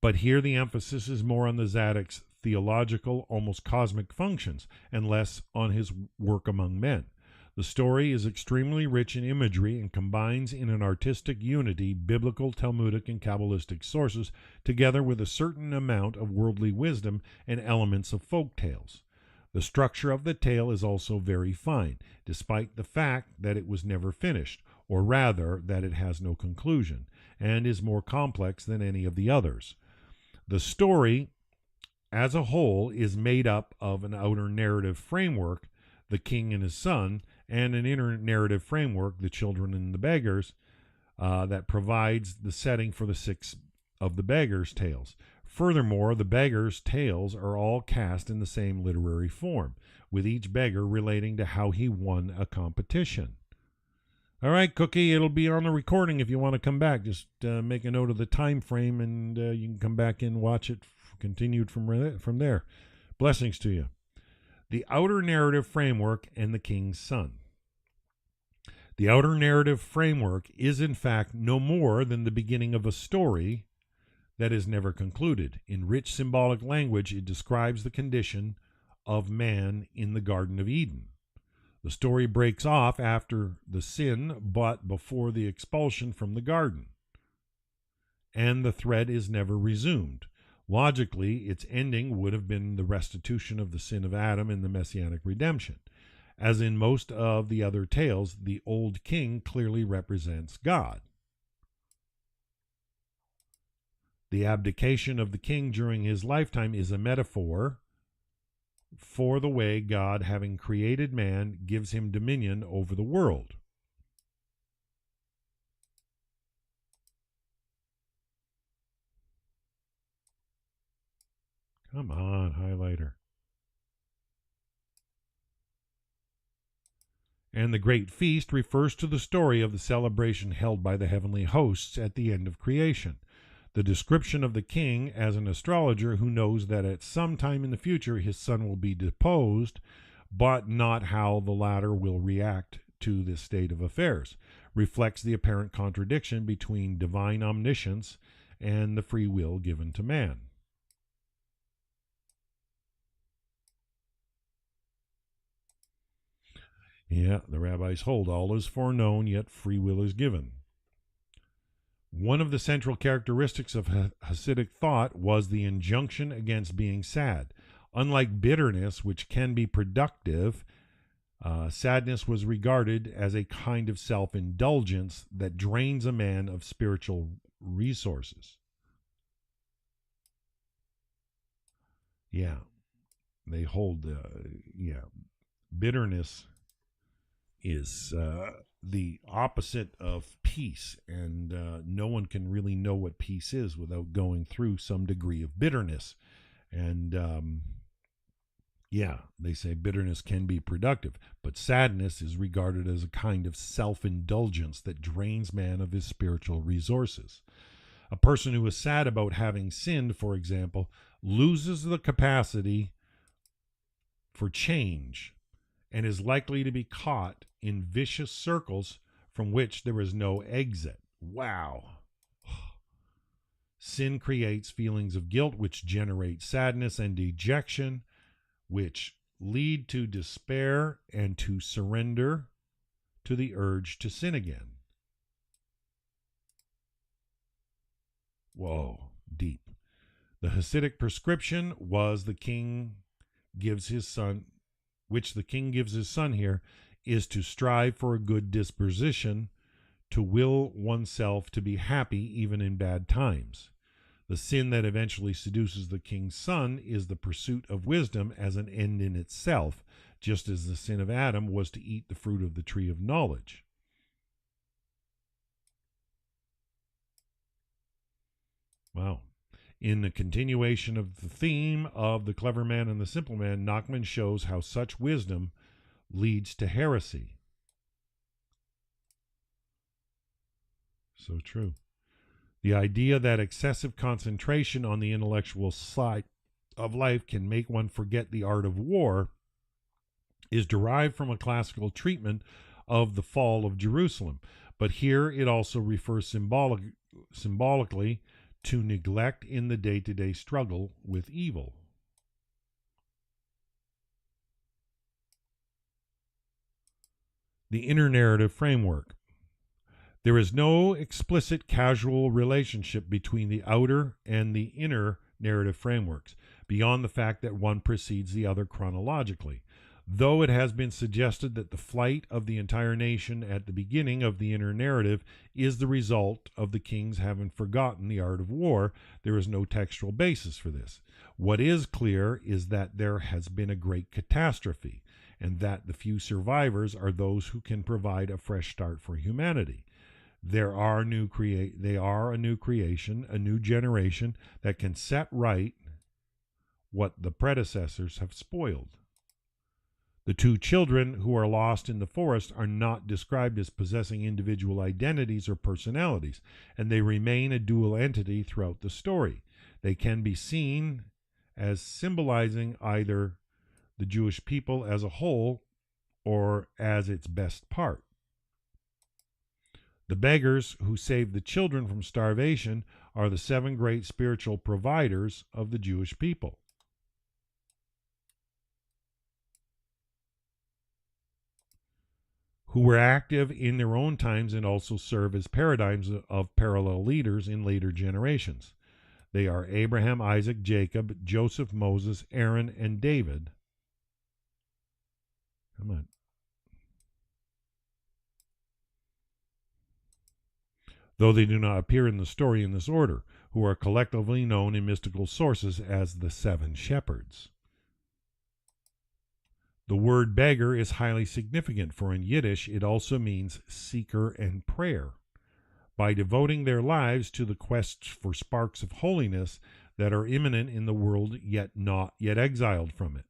But here the emphasis is more on the Tzaddik's theological, almost cosmic functions, and less on his work among men. The story is extremely rich in imagery and combines in an artistic unity biblical, Talmudic, and Kabbalistic sources, together with a certain amount of worldly wisdom and elements of folk tales. The structure of the tale is also very fine, despite the fact that it was never finished, or rather that it has no conclusion, and is more complex than any of the others. The story as a whole is made up of an outer narrative framework, the king and his son, and an inner narrative framework, the children and the beggars, that provides the setting for the 6 of the beggars' tales. Furthermore, the beggars' tales are all cast in the same literary form, with each beggar relating to how he won a competition. All right, Cookie, it'll be on the recording if you want to come back. Just make a note of the time frame, and you can come back and watch it continued from there. Blessings to you. The outer narrative framework and the king's son. The outer narrative framework is, in fact, no more than the beginning of a story that is never concluded. In rich symbolic language, it describes the condition of man in the Garden of Eden. The story breaks off after the sin, but before the expulsion from the garden. And the thread is never resumed. Logically, its ending would have been the restitution of the sin of Adam and the messianic redemption. As in most of the other tales, the old king clearly represents God. The abdication of the king during his lifetime is a metaphor for the way God, having created man, gives him dominion over the world. Come on, highlighter. And the great feast refers to the story of the celebration held by the heavenly hosts at the end of creation. The description of the king as an astrologer who knows that at some time in the future his son will be deposed, but not how the latter will react to this state of affairs, reflects the apparent contradiction between divine omniscience and the free will given to man. Yeah, the rabbis hold all is foreknown, yet free will is given. One of the central characteristics of Hasidic thought was the injunction against being sad. Unlike bitterness, which can be productive, sadness was regarded as a kind of self-indulgence that drains a man of spiritual resources. Yeah, they hold, bitterness is the opposite of peace, and no one can really know what peace is without going through some degree of bitterness. And they say bitterness can be productive, but sadness is regarded as a kind of self-indulgence that drains man of his spiritual resources. A person who is sad about having sinned, for example, loses the capacity for change and is likely to be caught in vicious circles from which there is no exit. Wow. Sin creates feelings of guilt, which generate sadness and dejection, which lead to despair and to surrender to the urge to sin again. Whoa, deep. The Hasidic prescription was the king gives his son, which the king gives his son here, is to strive for a good disposition, to will oneself to be happy even in bad times. The sin that eventually seduces the king's son is the pursuit of wisdom as an end in itself, just as the sin of Adam was to eat the fruit of the tree of knowledge. Wow. In the continuation of the theme of the clever man and the simple man, Nachman shows how such wisdom leads to heresy. So true. The idea that excessive concentration on the intellectual side of life can make one forget the art of war is derived from a classical treatment of the fall of Jerusalem, but here it also refers symbolically to neglect in the day-to-day struggle with evil. The inner narrative framework. There is no explicit causal relationship between the outer and the inner narrative frameworks, beyond the fact that one precedes the other chronologically. Though it has been suggested that the flight of the entire nation at the beginning of the inner narrative is the result of the kings having forgotten the art of war, there is no textual basis for this. What is clear is that there has been a great catastrophe, and that the few survivors are those who can provide a fresh start for humanity. They are a new creation, a new generation that can set right what the predecessors have spoiled. The two children who are lost in the forest are not described as possessing individual identities or personalities, and they remain a dual entity throughout the story. They can be seen as symbolizing either the Jewish people as a whole or as its best part. The beggars who saved the children from starvation are the 7 great spiritual providers of the Jewish people. Who were active in their own times and also serve as paradigms of parallel leaders in later generations. They are Abraham, Isaac, Jacob, Joseph, Moses, Aaron, and David. Come on. Though they do not appear in the story in this order, who are collectively known in mystical sources as the 7 shepherds. The word beggar is highly significant, for in Yiddish it also means seeker and prayer. By devoting their lives to the quest for sparks of holiness that are imminent in the world not yet exiled from it.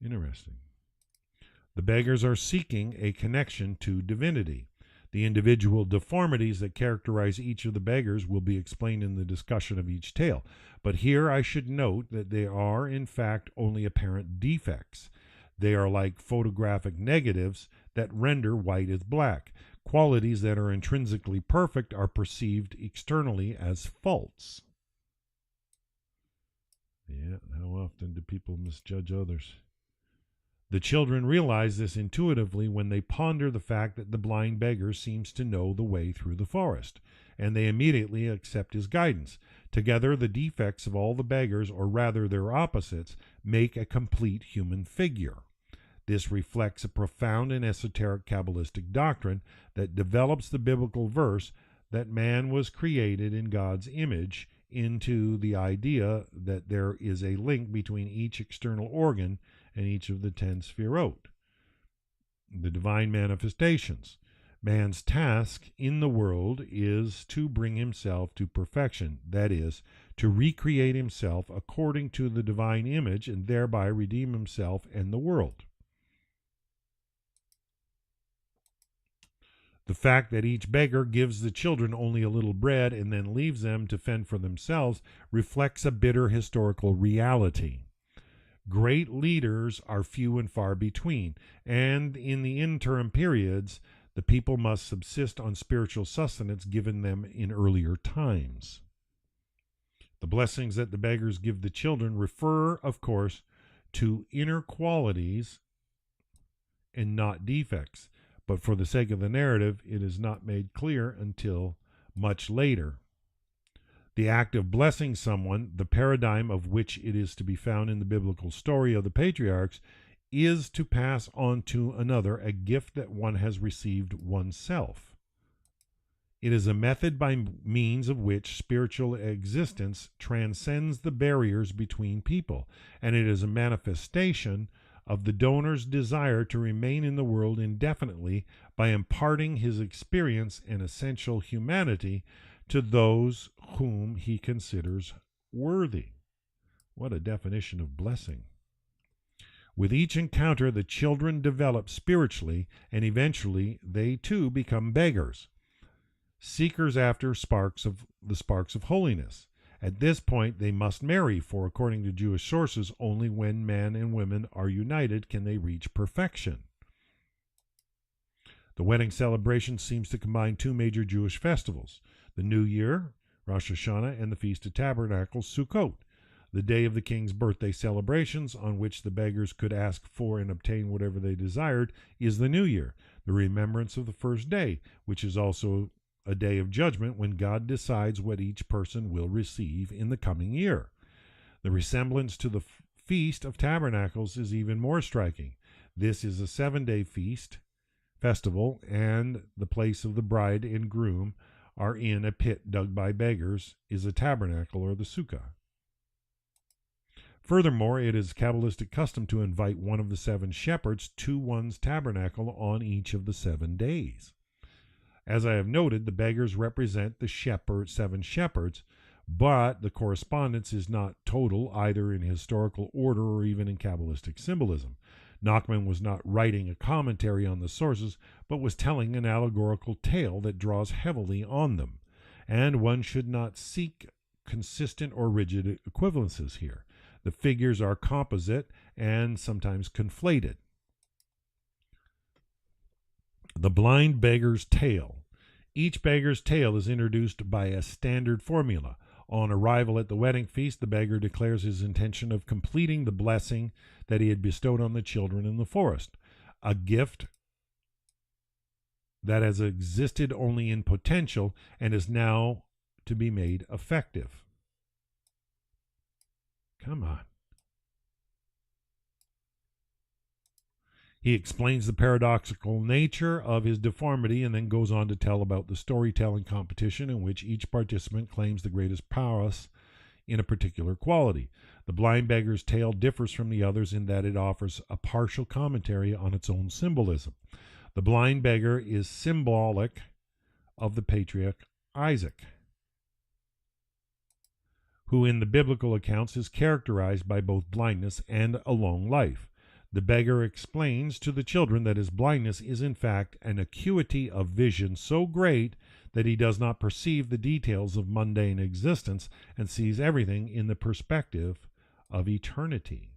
Interesting. The beggars are seeking a connection to divinity. The individual deformities that characterize each of the beggars will be explained in the discussion of each tale. But here I should note that they are, in fact, only apparent defects. They are like photographic negatives that render white as black. Qualities that are intrinsically perfect are perceived externally as faults. Yeah, how often do people misjudge others? The children realize this intuitively when they ponder the fact that the blind beggar seems to know the way through the forest, and they immediately accept his guidance. Together, the defects of all the beggars, or rather their opposites, make a complete human figure. This reflects a profound and esoteric Kabbalistic doctrine that develops the biblical verse that man was created in God's image into the idea that there is a link between each external organ and each of the 10 sefirot, the divine manifestations. Man's task in the world is to bring himself to perfection, that is, to recreate himself according to the divine image and thereby redeem himself and the world. The fact that each beggar gives the children only a little bread and then leaves them to fend for themselves reflects a bitter historical reality. Great leaders are few and far between, and in the interim periods, the people must subsist on spiritual sustenance given them in earlier times. The blessings that the beggars give the children refer, of course, to inner qualities and not defects, but for the sake of the narrative, it is not made clear until much later. The act of blessing someone, the paradigm of which it is to be found in the biblical story of the patriarchs, is to pass on to another a gift that one has received oneself. It is a method by means of which spiritual existence transcends the barriers between people, and it is a manifestation of the donor's desire to remain in the world indefinitely by imparting his experience and essential humanity to those whom he considers worthy. What a definition of blessing. With each encounter, the children develop spiritually, and eventually they too become beggars, seekers after sparks of holiness. At this point, they must marry, for according to Jewish sources, only when man and women are united can they reach perfection. The wedding celebration seems to combine 2 major Jewish festivals: the New Year, Rosh Hashanah, and the Feast of Tabernacles, Sukkot, the day of the king's birthday celebrations, on which the beggars could ask for and obtain whatever they desired, is the New Year, the remembrance of the first day, which is also a day of judgment when God decides what each person will receive in the coming year. The resemblance to the Feast of Tabernacles is even more striking. This is a 7-day festival, and the place of the bride and groom are in a pit dug by beggars is a tabernacle or the sukkah. Furthermore, it is Kabbalistic custom to invite one of the 7 shepherds to one's tabernacle on each of the 7 days. As I have noted, the beggars represent the 7 shepherds, but the correspondence is not total either in historical order or even in Kabbalistic symbolism. Nachman was not writing a commentary on the sources, but was telling an allegorical tale that draws heavily on them, and one should not seek consistent or rigid equivalences here. The figures are composite and sometimes conflated. The blind beggar's tale. Each beggar's tale is introduced by a standard formula. On arrival at the wedding feast, the beggar declares his intention of completing the blessing that he had bestowed on the children in the forest, a gift that has existed only in potential and is now to be made effective. Come on. He explains the paradoxical nature of his deformity and then goes on to tell about the storytelling competition in which each participant claims the greatest prowess in a particular quality. The blind beggar's tale differs from the others in that it offers a partial commentary on its own symbolism. The blind beggar is symbolic of the patriarch Isaac, who in the biblical accounts is characterized by both blindness and a long life. The beggar explains to the children that his blindness is in fact an acuity of vision so great that he does not perceive the details of mundane existence and sees everything in the perspective of eternity.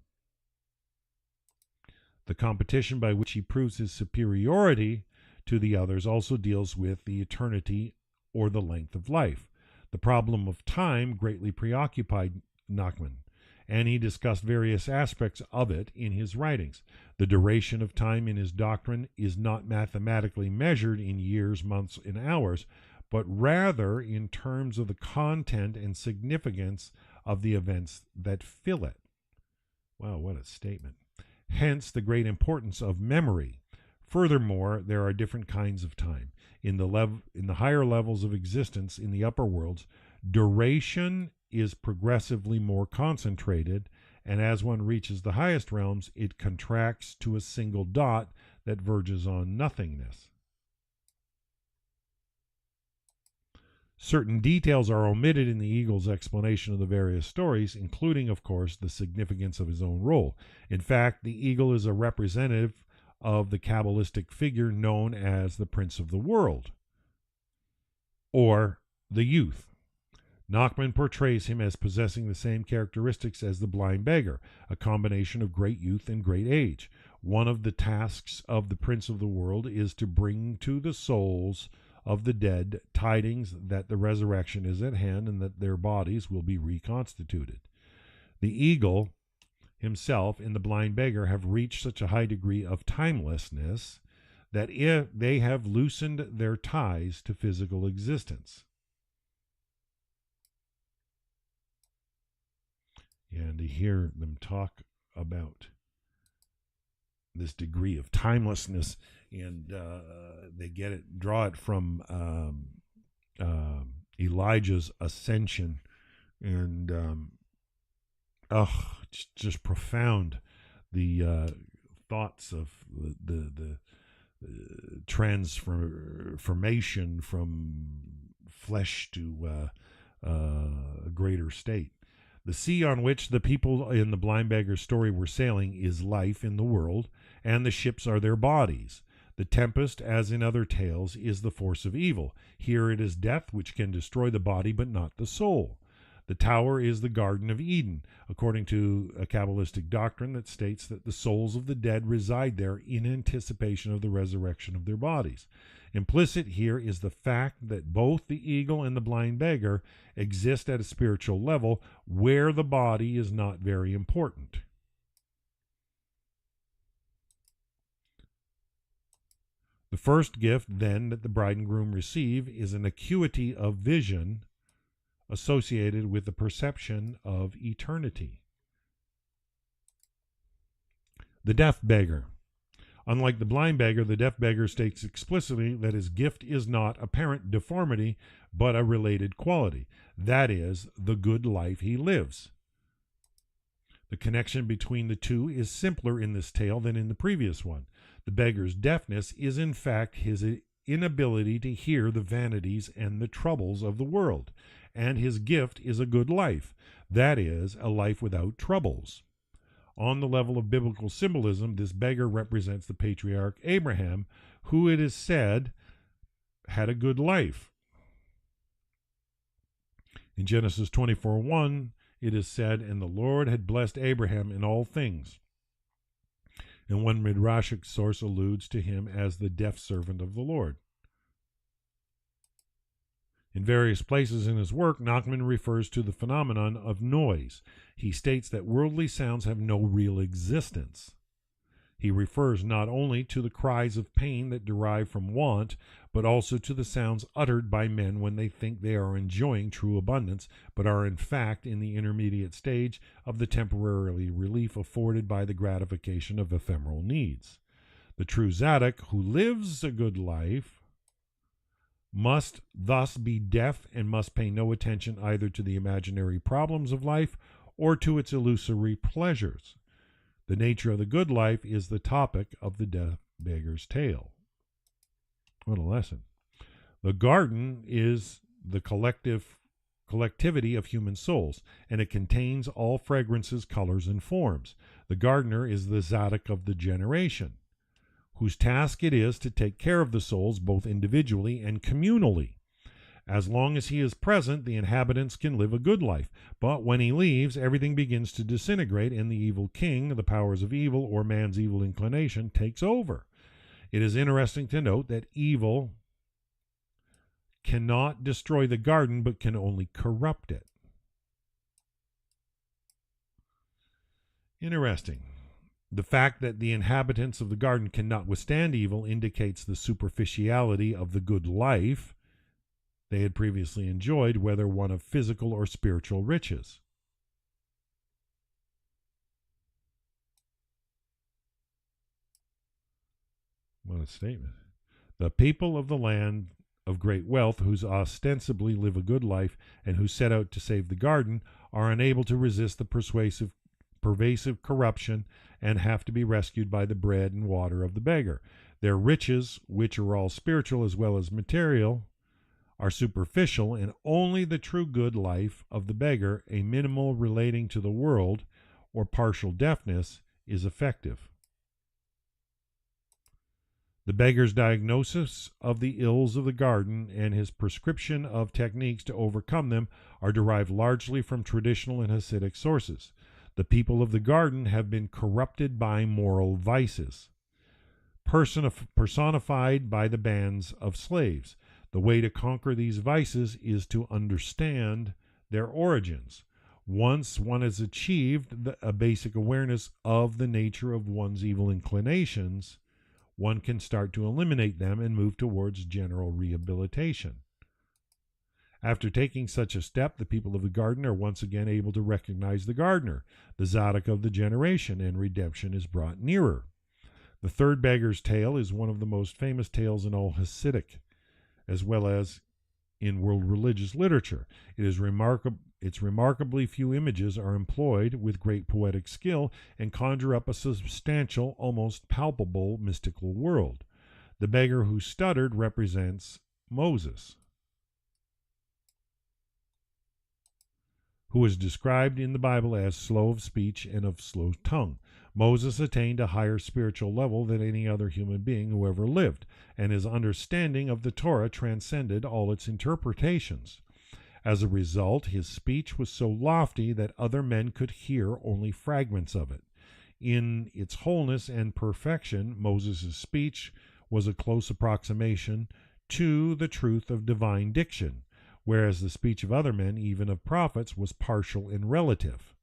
The competition by which he proves his superiority to the others also deals with the eternity or the length of life. The problem of time greatly preoccupied Nachman, and he discussed various aspects of it in his writings. The duration of time in his doctrine is not mathematically measured in years, months, and hours, but rather in terms of the content and significance of the events that fill it. Wow, what a statement. Hence the great importance of memory. Furthermore, there are different kinds of time. In the higher levels of existence in the upper worlds, duration is progressively more concentrated, and as one reaches the highest realms, it contracts to a single dot that verges on nothingness. Certain details are omitted in the eagle's explanation of the various stories, including, of course, the significance of his own role. In fact, the eagle is a representative of the Kabbalistic figure known as the Prince of the World, or the youth. Nachman portrays him as possessing the same characteristics as the blind beggar, a combination of great youth and great age. One of the tasks of the Prince of the World is to bring to the souls of the dead tidings that the resurrection is at hand and that their bodies will be reconstituted. The eagle himself and the blind beggar have reached such a high degree of timelessness that they have loosened their ties to physical existence. And to hear them talk about this degree of timelessness, and they draw it from Elijah's ascension, and just profound. The thoughts of the transformation from flesh to a greater state. The sea on which the people in the blind beggar's story were sailing is life in the world, and the ships are their bodies. The tempest, as in other tales, is the force of evil. Here it is death which can destroy the body but not the soul. The tower is the Garden of Eden, according to a Kabbalistic doctrine that states that the souls of the dead reside there in anticipation of the resurrection of their bodies. Implicit here is the fact that both the eagle and the blind beggar exist at a spiritual level where the body is not very important. The first gift, then, that the bride and groom receive is an acuity of vision associated with the perception of eternity. The deaf beggar. Unlike the blind beggar, the deaf beggar states explicitly that his gift is not apparent deformity, but a related quality. That is, the good life he lives. The connection between the two is simpler in this tale than in the previous one. The beggar's deafness is in fact his inability to hear the vanities and the troubles of the world, and his gift is a good life, that is, a life without troubles. On the level of biblical symbolism, this beggar represents the patriarch Abraham, who it is said had a good life. In Genesis 24:1, it is said, "And the Lord had blessed Abraham in all things." And one midrashic source alludes to him as the deaf servant of the Lord. In various places in his work, Nachman refers to the phenomenon of noise. He states that worldly sounds have no real existence. He refers not only to the cries of pain that derive from want, but also to the sounds uttered by men when they think they are enjoying true abundance, but are in fact in the intermediate stage of the temporary relief afforded by the gratification of ephemeral needs. The true tzaddik, who lives a good life, must thus be deaf and must pay no attention either to the imaginary problems of life or to its illusory pleasures. The nature of the good life is the topic of the deaf beggar's tale. What a lesson. The garden is the collectivity of human souls, and it contains all fragrances, colors, and forms. The gardener is the tzaddik of the generation, whose task it is to take care of the souls both individually and communally. As long as he is present, the inhabitants can live a good life, but when he leaves, everything begins to disintegrate, and the evil king, the powers of evil, or man's evil inclination, takes over. It is interesting to note that evil cannot destroy the garden, but can only corrupt it. Interesting. The fact that the inhabitants of the garden cannot withstand evil indicates the superficiality of the good life they had previously enjoyed, whether one of physical or spiritual riches. What a statement. The people of the land of great wealth, who ostensibly live a good life and who set out to save the garden, are unable to resist the pervasive corruption and have to be rescued by the bread and water of the beggar. Their riches, which are all spiritual as well as material, are superficial, and only the true good life of the beggar, a minimal relating to the world or partial deafness, is effective. The beggar's diagnosis of the ills of the garden and his prescription of techniques to overcome them are derived largely from traditional and Hasidic sources. The people of the garden have been corrupted by moral vices, personified by the bands of slaves. The way to conquer these vices is to understand their origins. Once one has achieved a basic awareness of the nature of one's evil inclinations, one can start to eliminate them and move towards general rehabilitation. After taking such a step, the people of the garden are once again able to recognize the gardener, the tzaddik of the generation, and redemption is brought nearer. The third beggar's tale is one of the most famous tales in all Hasidic, as well as in world religious literature. Its remarkably few images are employed with great poetic skill and conjure up a substantial, almost palpable mystical world. The beggar who stuttered represents Moses, who is described in the Bible as slow of speech and of slow tongue. Moses attained a higher spiritual level than any other human being who ever lived, and his understanding of the Torah transcended all its interpretations. As a result, his speech was so lofty that other men could hear only fragments of it. In its wholeness and perfection, Moses' speech was a close approximation to the truth of divine diction, whereas the speech of other men, even of prophets, was partial and relative.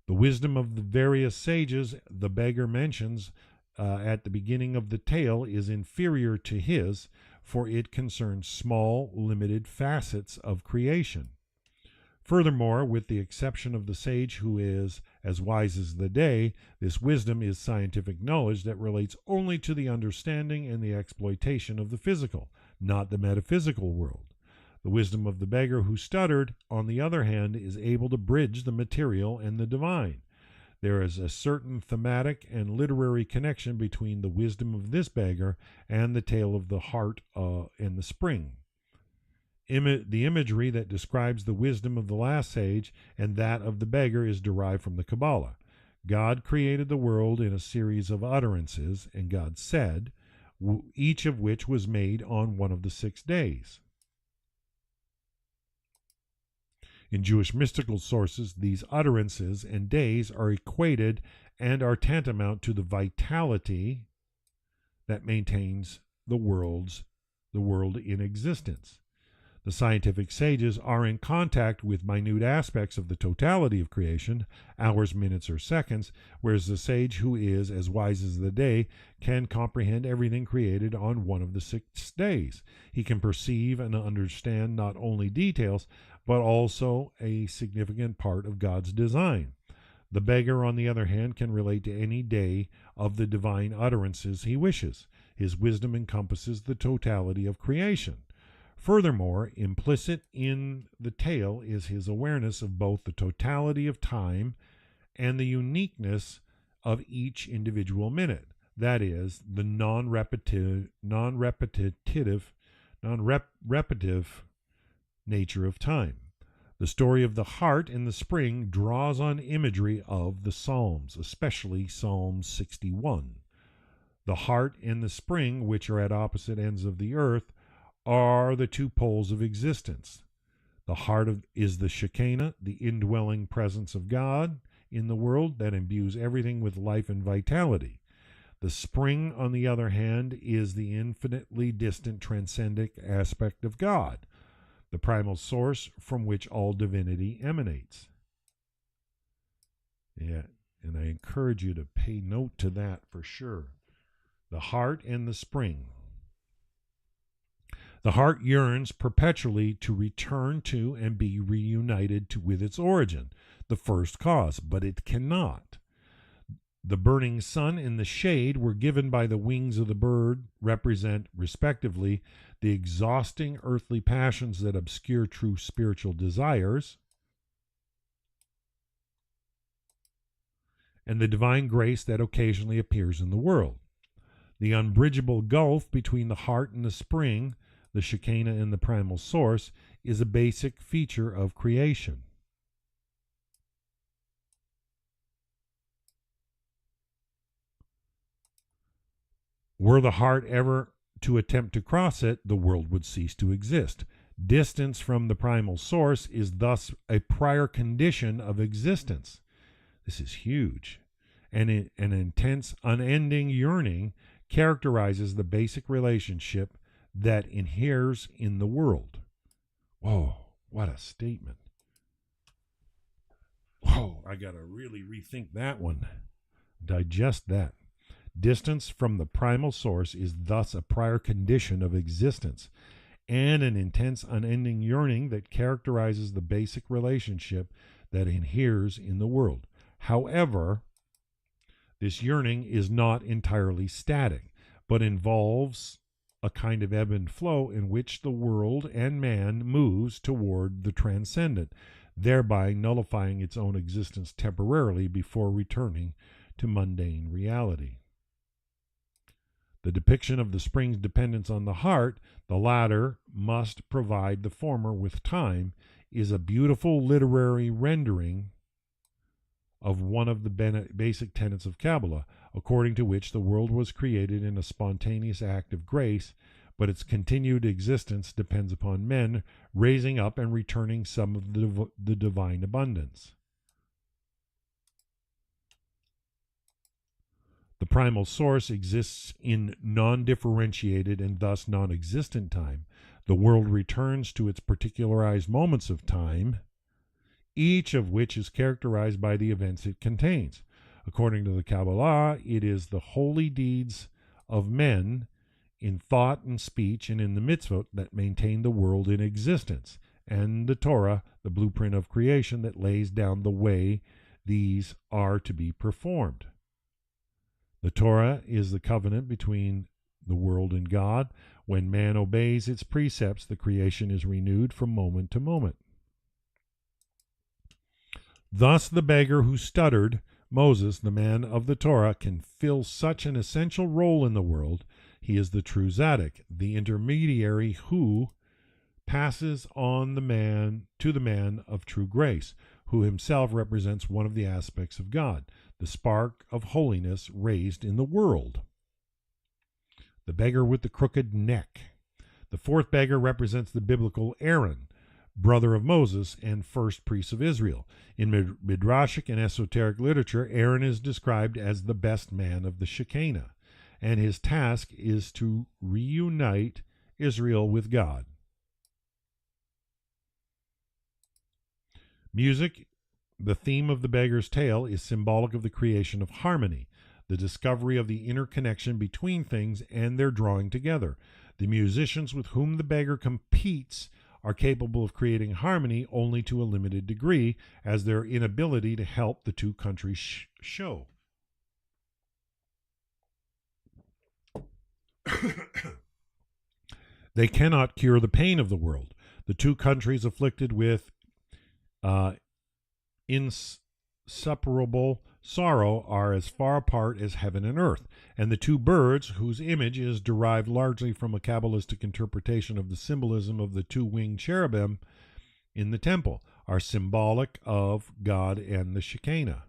The wisdom of the various sages the beggar mentions at the beginning of the tale is inferior to his, for it concerns small, limited facets of creation. Furthermore, with the exception of the sage who is as wise as the day, this wisdom is scientific knowledge that relates only to the understanding and the exploitation of the physical, not the metaphysical world. The wisdom of the beggar who stuttered, on the other hand, is able to bridge the material and the divine. There is a certain thematic and literary connection between the wisdom of this beggar and the tale of the heart and the spring. The imagery that describes the wisdom of the last sage and that of the beggar is derived from the Kabbalah. God created the world in a series of utterances, and God said, each of which was made on one of the 6 days. In Jewish mystical sources, these utterances and days are equated and are tantamount to the vitality that maintains the world in existence. The scientific sages are in contact with minute aspects of the totality of creation, hours, minutes, or seconds, whereas the sage who is as wise as the day can comprehend everything created on one of the 6 days. He can perceive and understand not only details, but also a significant part of God's design. The beggar, on the other hand, can relate to any day of the divine utterances he wishes. His wisdom encompasses the totality of creation. Furthermore, implicit in the tale is his awareness of both the totality of time and the uniqueness of each individual minute. That is, the non-repetitive nature of time. The story of the heart in the spring draws on imagery of the Psalms, especially Psalm 61. The heart and the spring, which are at opposite ends of the earth, are the 2 poles of existence. The heart is the Shekinah, the indwelling presence of God in the world that imbues everything with life and vitality. The spring, on the other hand, is the infinitely distant transcendent aspect of God, the primal source from which all divinity emanates. Yeah, and I encourage you to pay note to that for sure. The heart and the spring. The heart yearns perpetually to return to and be reunited with its origin, the first cause, but it cannot. The burning sun and the shade were given by the wings of the bird, represent, respectively, the exhausting earthly passions that obscure true spiritual desires, and the divine grace that occasionally appears in the world. The unbridgeable gulf between the heart and the spring, the Shekinah and the primal source, is a basic feature of creation. Were the heart ever to attempt to cross it, the world would cease to exist. Distance from the primal source is thus a prior condition of existence. This is huge. And an intense, unending yearning characterizes the basic relationship that inheres in the world. Whoa, what a statement. Whoa, I got to really rethink that one. Digest that. Distance from the primal source is thus a prior condition of existence and an intense, unending yearning that characterizes the basic relationship that inheres in the world. However, this yearning is not entirely static, but involves a kind of ebb and flow in which the world and man moves toward the transcendent, thereby nullifying its own existence temporarily before returning to mundane reality. The depiction of the spring's dependence on the heart, the latter must provide the former with time, is a beautiful literary rendering of one of the basic tenets of Kabbalah, according to which the world was created in a spontaneous act of grace, but its continued existence depends upon men raising up and returning some of the divine abundance. The primal source exists in non-differentiated and thus non-existent time. The world returns to its particularized moments of time, each of which is characterized by the events it contains. According to the Kabbalah, it is the holy deeds of men in thought and speech and in the mitzvot that maintain the world in existence, and the Torah, the blueprint of creation that lays down the way these are to be performed. The Torah is the covenant between the world and God, When man obeys its precepts, the creation is renewed from moment to moment. Thus, the beggar who stuttered, Moses, the man of the Torah, can fill such an essential role in the world. He is the true tzaddik, the intermediary who passes on the man to the man of true grace, who himself represents one of the aspects of God, the spark of holiness raised in the world. The beggar with the crooked neck. The fourth beggar represents the biblical Aaron, brother of Moses and first priest of Israel. In Midrashic and esoteric literature, Aaron is described as the best man of the Shekinah, and his task is to reunite Israel with God. Music, the theme of the beggar's tale, is symbolic of the creation of harmony, the discovery of the interconnection between things and their drawing together. The musicians with whom the beggar competes are capable of creating harmony only to a limited degree, as their inability to help the two countries show. They cannot cure the pain of the world. The two countries afflicted with insuperable sorrow are as far apart as heaven and earth, and the two birds, whose image is derived largely from a Kabbalistic interpretation of the symbolism of the two-winged cherubim in the temple, are symbolic of God and the Shekinah.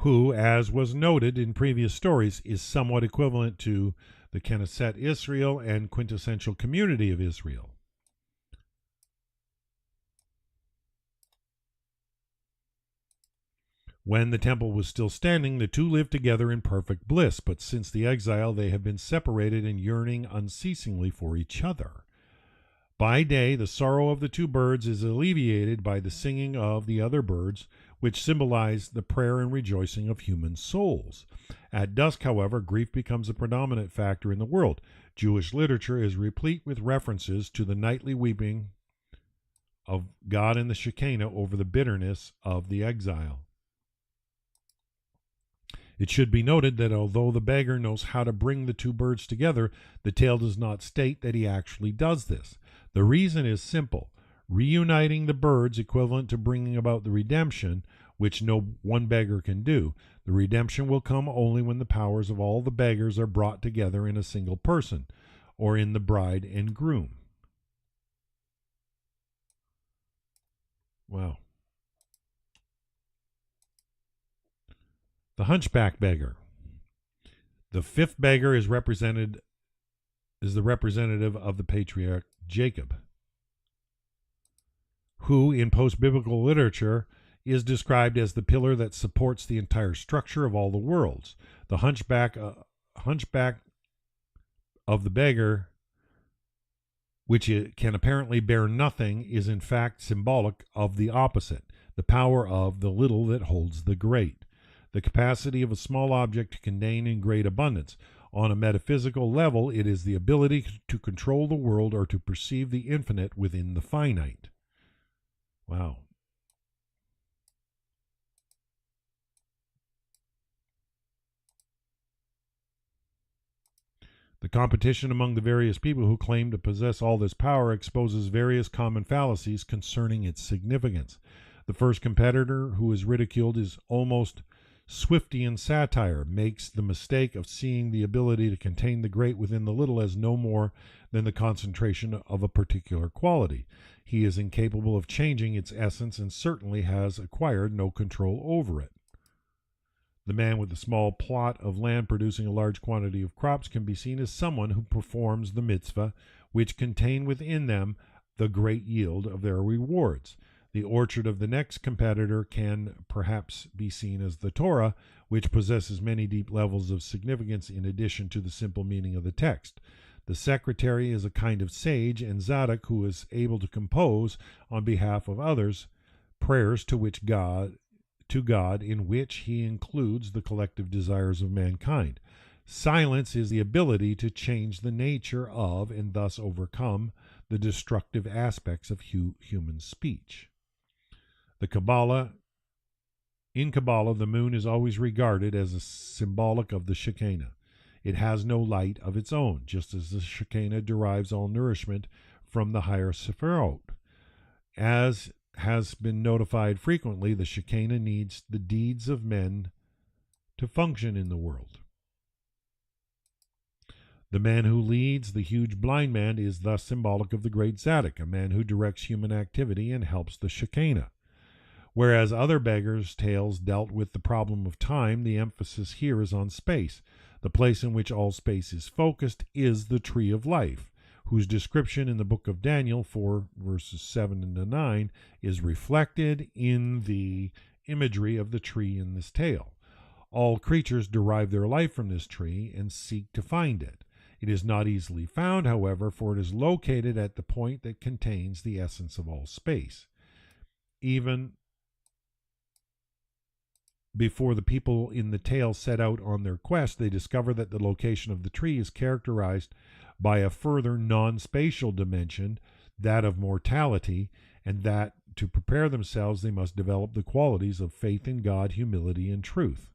Who, as was noted in previous stories, is somewhat equivalent to the Knesset Israel and quintessential community of Israel. When the temple was still standing, the two lived together in perfect bliss, but since the exile they have been separated and yearning unceasingly for each other. By day, the sorrow of the two birds is alleviated by the singing of the other birds, which symbolize the prayer and rejoicing of human souls. At dusk, however, grief becomes a predominant factor in the world. Jewish literature is replete with references to the nightly weeping of God and the Shekinah over the bitterness of the exile. It should be noted that although the beggar knows how to bring the two birds together, the tale does not state that he actually does this. The reason is simple. Reuniting the birds equivalent to bringing about the redemption, which no one beggar can do. The redemption will come only when the powers of all the beggars are brought together in a single person, or in the bride and groom. Wow. The hunchback beggar. The fifth beggar is the representative of the patriarch Jacob, who in post-biblical literature is described as the pillar that supports the entire structure of all the worlds. The hunchback of the beggar, which can apparently bear nothing, is in fact symbolic of the opposite, the power of the little that holds the great. The capacity of a small object to contain in great abundance. On a metaphysical level, it is the ability to control the world or to perceive the infinite within the finite. Wow. The competition among the various people who claim to possess all this power exposes various common fallacies concerning its significance. The first competitor, who is ridiculed, is almost Swiftian satire, makes the mistake of seeing the ability to contain the great within the little as no more than the concentration of a particular quality. He is incapable of changing its essence and certainly has acquired no control over it. The man with a small plot of land producing a large quantity of crops can be seen as someone who performs the mitzvah, which contain within them the great yield of their rewards. The orchard of the next competitor can perhaps be seen as the Torah, which possesses many deep levels of significance in addition to the simple meaning of the text. The secretary is a kind of sage and tzaddik who is able to compose, on behalf of others, prayers to God, in which he includes the collective desires of mankind. Silence is the ability to change the nature of and thus overcome the destructive aspects of human speech. The Kabbalah In Kabbalah, the moon is always regarded as a symbolic of the Shekinah. It has no light of its own, just as the Shekinah derives all nourishment from the higher Sephirot. As has been notified frequently, the Shekinah needs the deeds of men to function in the world. The man who leads the huge blind man is thus symbolic of the great Zadok, a man who directs human activity and helps the Shekinah. Whereas other beggars' tales dealt with the problem of time, the emphasis here is on space. The place in which all space is focused is the tree of life, whose description in the book of Daniel 4, verses 7 to 9, is reflected in the imagery of the tree in this tale. All creatures derive their life from this tree and seek to find it. It is not easily found, however, for it is located at the point that contains the essence of all space. Even before the people in the tale set out on their quest, they discover that the location of the tree is characterized by a further non-spatial dimension, that of mortality, and that to prepare themselves they must develop the qualities of faith in God, humility, and truth.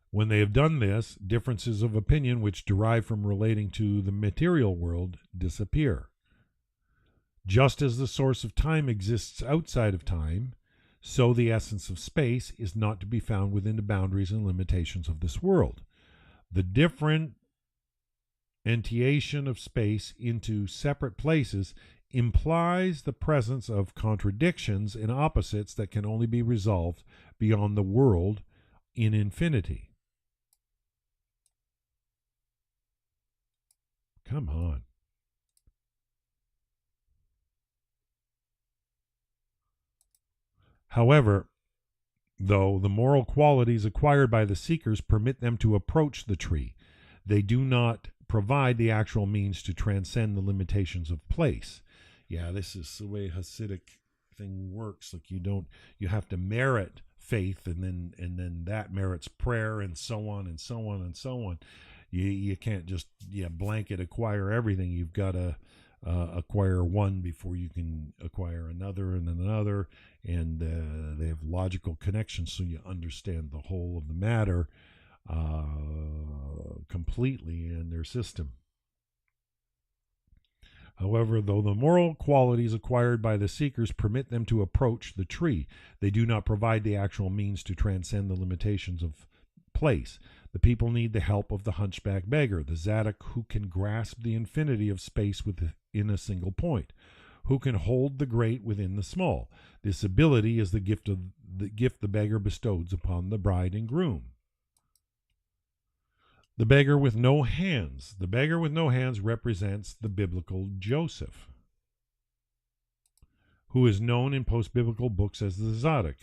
When they have done this, differences of opinion which derive from relating to the material world disappear. Just as the source of time exists outside of time, so the essence of space is not to be found within the boundaries and limitations of this world. The differentiation of space into separate places implies the presence of contradictions and opposites that can only be resolved beyond the world in infinity. Come on. However, though the moral qualities acquired by the seekers permit them to approach the tree, they do not provide the actual means to transcend the limitations of place. Yeah, this is the way Hasidic thing works. Like you have to merit faith, and then that merits prayer, and so on and so on and so on. You can't just blanket acquire everything. You've got to acquire one before you can acquire another and another, and they have logical connections, so you understand the whole of the matter completely in their system. However, though the moral qualities acquired by the seekers permit them to approach the tree, they do not provide the actual means to transcend the limitations of place. The people need the help of the hunchback beggar, the Zadok who can grasp the infinity of space within a single point, who can hold the great within the small. This ability is the gift the beggar bestows upon the bride and groom. The beggar with no hands. The beggar with no hands represents the biblical Joseph, who is known in post-biblical books as the Zadok.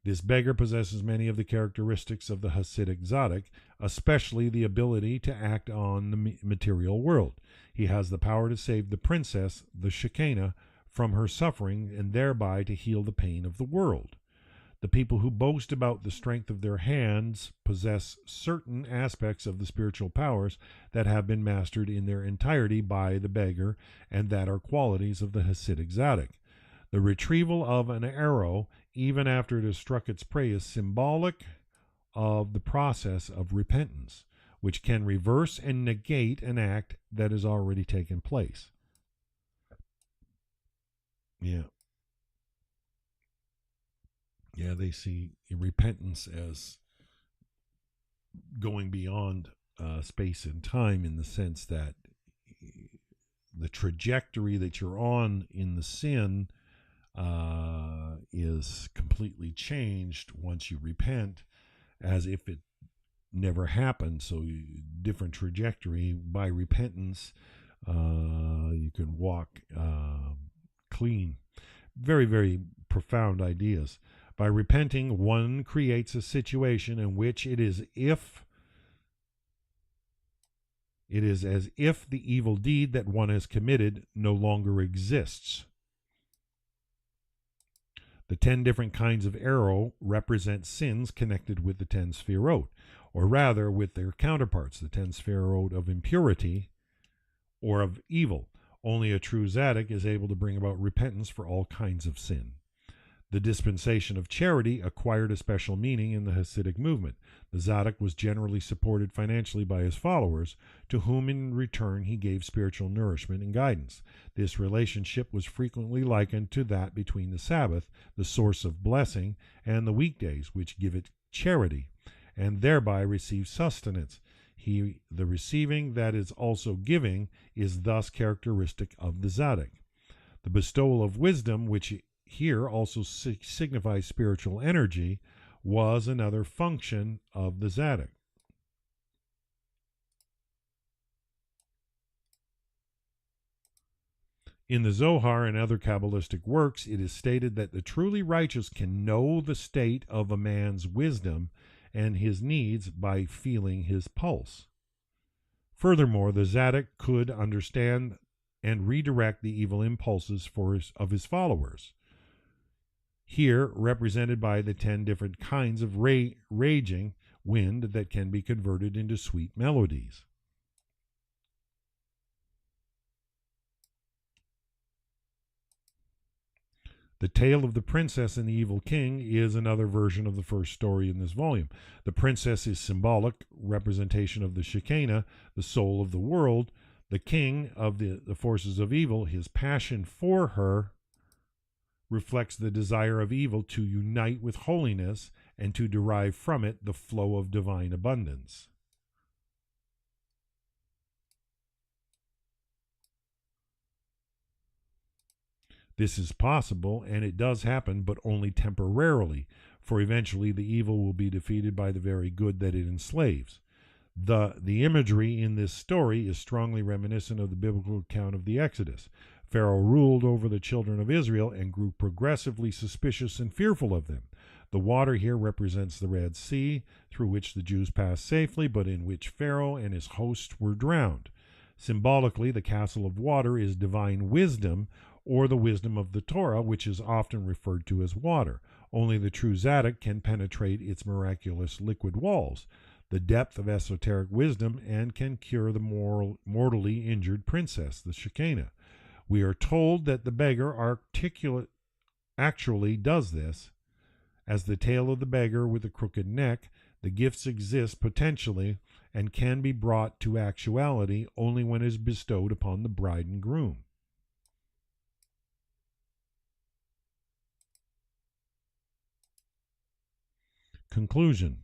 This beggar possesses many of the characteristics of the Hasidic Zadok, especially the ability to act on the material world. He has the power to save the princess, the Shekinah, from her suffering and thereby to heal the pain of the world. The people who boast about the strength of their hands possess certain aspects of the spiritual powers that have been mastered in their entirety by the beggar and that are qualities of the Hasidic Zadok. The retrieval of an arrow, even after it has struck its prey, is symbolic of the process of repentance, which can reverse and negate an act that has already taken place. Yeah, they see repentance as going beyond space and time, in the sense that the trajectory that you're on in the sin is completely changed once you repent, as if it never happened. So different trajectory. By repentance, you can walk clean. Very, very profound ideas. By repenting, one creates a situation in which it is as if the evil deed that one has committed no longer exists. The 10 different kinds of arrow represent sins connected with the 10 sefirot, or rather with their counterparts, the 10 sefirot of impurity or of evil, Only a true Zadok is able to bring about repentance for all kinds of sin. The dispensation of charity acquired a special meaning in the Hasidic movement. The Zadok was generally supported financially by his followers, to whom in return he gave spiritual nourishment and guidance. This relationship was frequently likened to that between the Sabbath, the source of blessing, and the weekdays, which give it charity, and thereby receive sustenance. The receiving that is also giving is thus characteristic of the Zadok. The bestowal of wisdom, which here also signifies spiritual energy, was another function of the Zadok. In the Zohar and other Kabbalistic works, it is stated that the truly righteous can know the state of a man's wisdom and his needs by feeling his pulse. Furthermore, the Zadok could understand and redirect the evil impulses of his followers, here represented by the 10 different kinds of raging wind that can be converted into sweet melodies. The tale of the princess and the evil king is another version of the first story in this volume. The princess is symbolic representation of the Shekinah, the soul of the world. The king of the forces of evil, his passion for her, reflects the desire of evil to unite with holiness and to derive from it the flow of divine abundance. This is possible, and it does happen, but only temporarily, for eventually the evil will be defeated by the very good that it enslaves. The imagery in this story is strongly reminiscent of the biblical account of the Exodus. Pharaoh ruled over the children of Israel and grew progressively suspicious and fearful of them. The water here represents the Red Sea, through which the Jews passed safely, but in which Pharaoh and his hosts were drowned. Symbolically, the castle of water is divine wisdom, or the wisdom of the Torah, which is often referred to as water. Only the true Zadok can penetrate its miraculous liquid walls, the depth of esoteric wisdom, and can cure the mortally injured princess, the Shekinah. We are told that the beggar actually does this. As the tale of the beggar with the crooked neck, the gifts exist potentially and can be brought to actuality only when it is bestowed upon the bride and groom. Conclusion.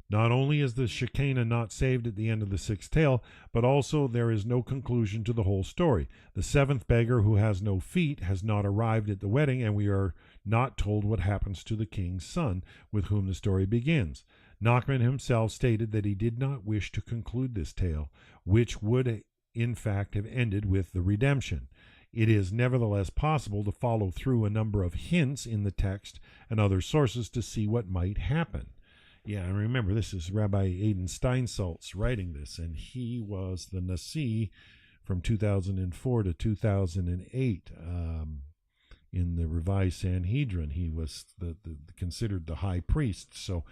Not only is the Shekinah not saved at the end of the sixth tale, but also there is no conclusion to the whole story. The seventh beggar who has no feet has not arrived at the wedding, and we are not told what happens to the king's son, with whom the story begins. Nachman himself stated that he did not wish to conclude this tale, which would in fact have ended with the redemption. It is nevertheless possible to follow through a number of hints in the text and other sources to see what might happen. Yeah, I remember this is Rabbi Aiden Steinsaltz writing this, and he was the Nasi from 2004 to 2008 in the Revised Sanhedrin. He was considered the high priest. So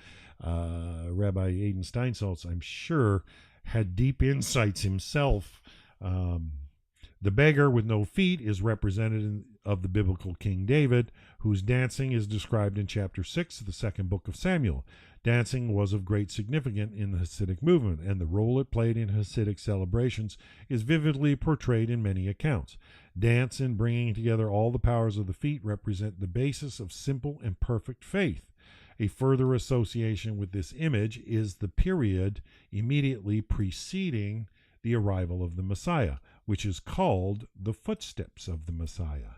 Rabbi Aiden Steinsaltz, I'm sure, had deep insights himself. The beggar with no feet is representative of the biblical King David, whose dancing is described in chapter 6 of the second book of Samuel. Dancing was of great significance in the Hasidic movement, and the role it played in Hasidic celebrations is vividly portrayed in many accounts. Dance and bringing together all the powers of the feet represent the basis of simple and perfect faith. A further association with this image is the period immediately preceding the arrival of the Messiah, which is called the footsteps of the Messiah.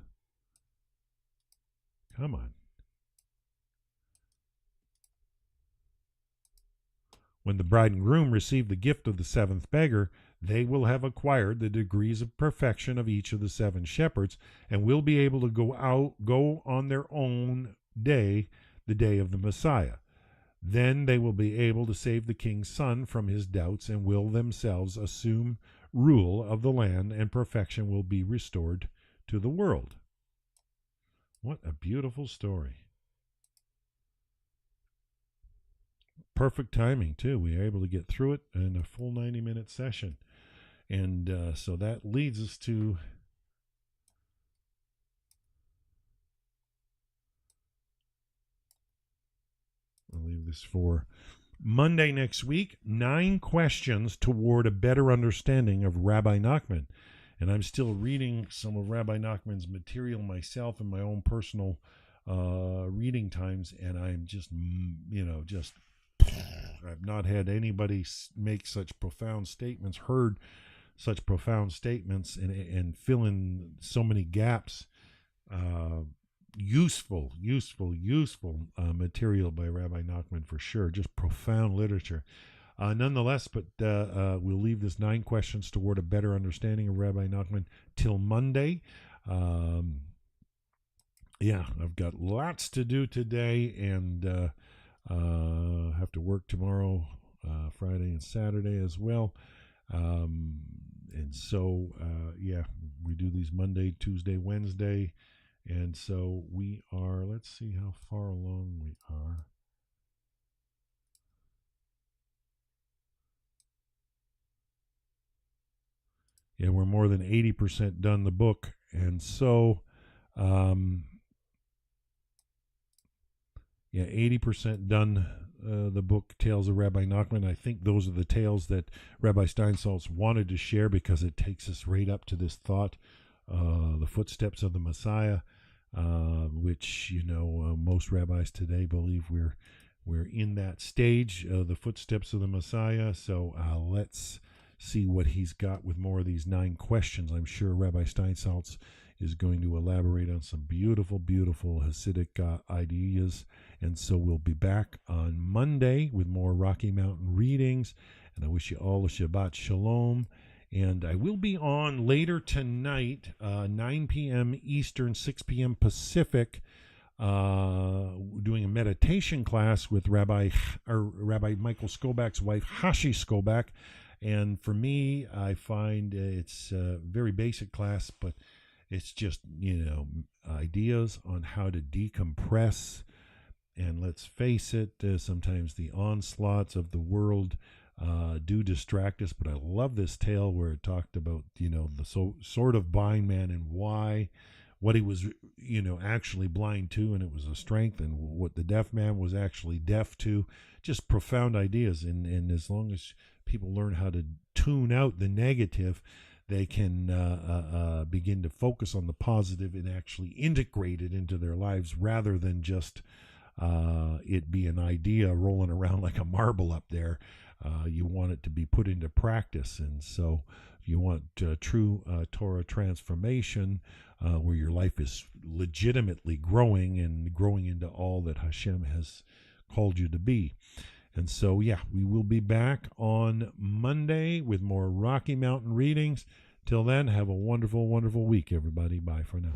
Come on. When the bride and groom receive the gift of the seventh beggar, they will have acquired the degrees of perfection of each of the seven shepherds, and will be able to go on their own day, the day of the Messiah. Then they will be able to save the king's son from his doubts, and will themselves assume rule of the land, and perfection will be restored to the world. What a beautiful story. Perfect timing, too. We were able to get through it in a full 90-minute session. And so that leads us to save this for Monday next week. 9 questions toward a better understanding of Rabbi Nachman. And I'm still reading some of Rabbi Nachman's material myself in my own personal reading times, and I'm just, I've not had anybody make such profound statements, heard such profound statements, and fill in so many gaps. Useful material by Rabbi Nachman for sure. Just profound literature. Nonetheless, but we'll leave this 9 questions toward a better understanding of Rabbi Nachman till Monday. I've got lots to do today, and have to work tomorrow, Friday and Saturday as well. And so, we do these Monday, Tuesday, Wednesday. And so we are, let's see how far along we are. Yeah, we're more than 80% done the book. And so, 80% done the book, Tales of Rabbi Nachman. I think those are the tales that Rabbi Steinsaltz wanted to share, because it takes us right up to this thought, the footsteps of the Messiah, which, most rabbis today believe we're in that stage, the footsteps of the Messiah. So let's see what he's got with more of these 9 questions. I'm sure Rabbi Steinsaltz is going to elaborate on some beautiful, beautiful Hasidic ideas. And so we'll be back on Monday with more Rocky Mountain readings. And I wish you all a Shabbat Shalom. And I will be on later tonight, 9 p.m. Eastern, 6 p.m. Pacific, doing a meditation class with Rabbi Michael Skobach's wife, Hashi Skobach. And for me, I find it's a very basic class, but it's just, ideas on how to decompress. And let's face it, sometimes the onslaughts of the world do distract us. But I love this tale where it talked about, the sort of blind man and what he was, actually blind to, and it was a strength, and what the deaf man was actually deaf to. Just profound ideas. And as long as people learn how to tune out the negative, they can begin to focus on the positive and actually integrate it into their lives, rather than just it be an idea rolling around like a marble up there. You want it to be put into practice. And so if you want true Torah transformation, where your life is legitimately growing and growing into all that Hashem has called you to be. And so, we will be back on Monday with more Rocky Mountain readings. Till then, have a wonderful, wonderful week, everybody. Bye for now.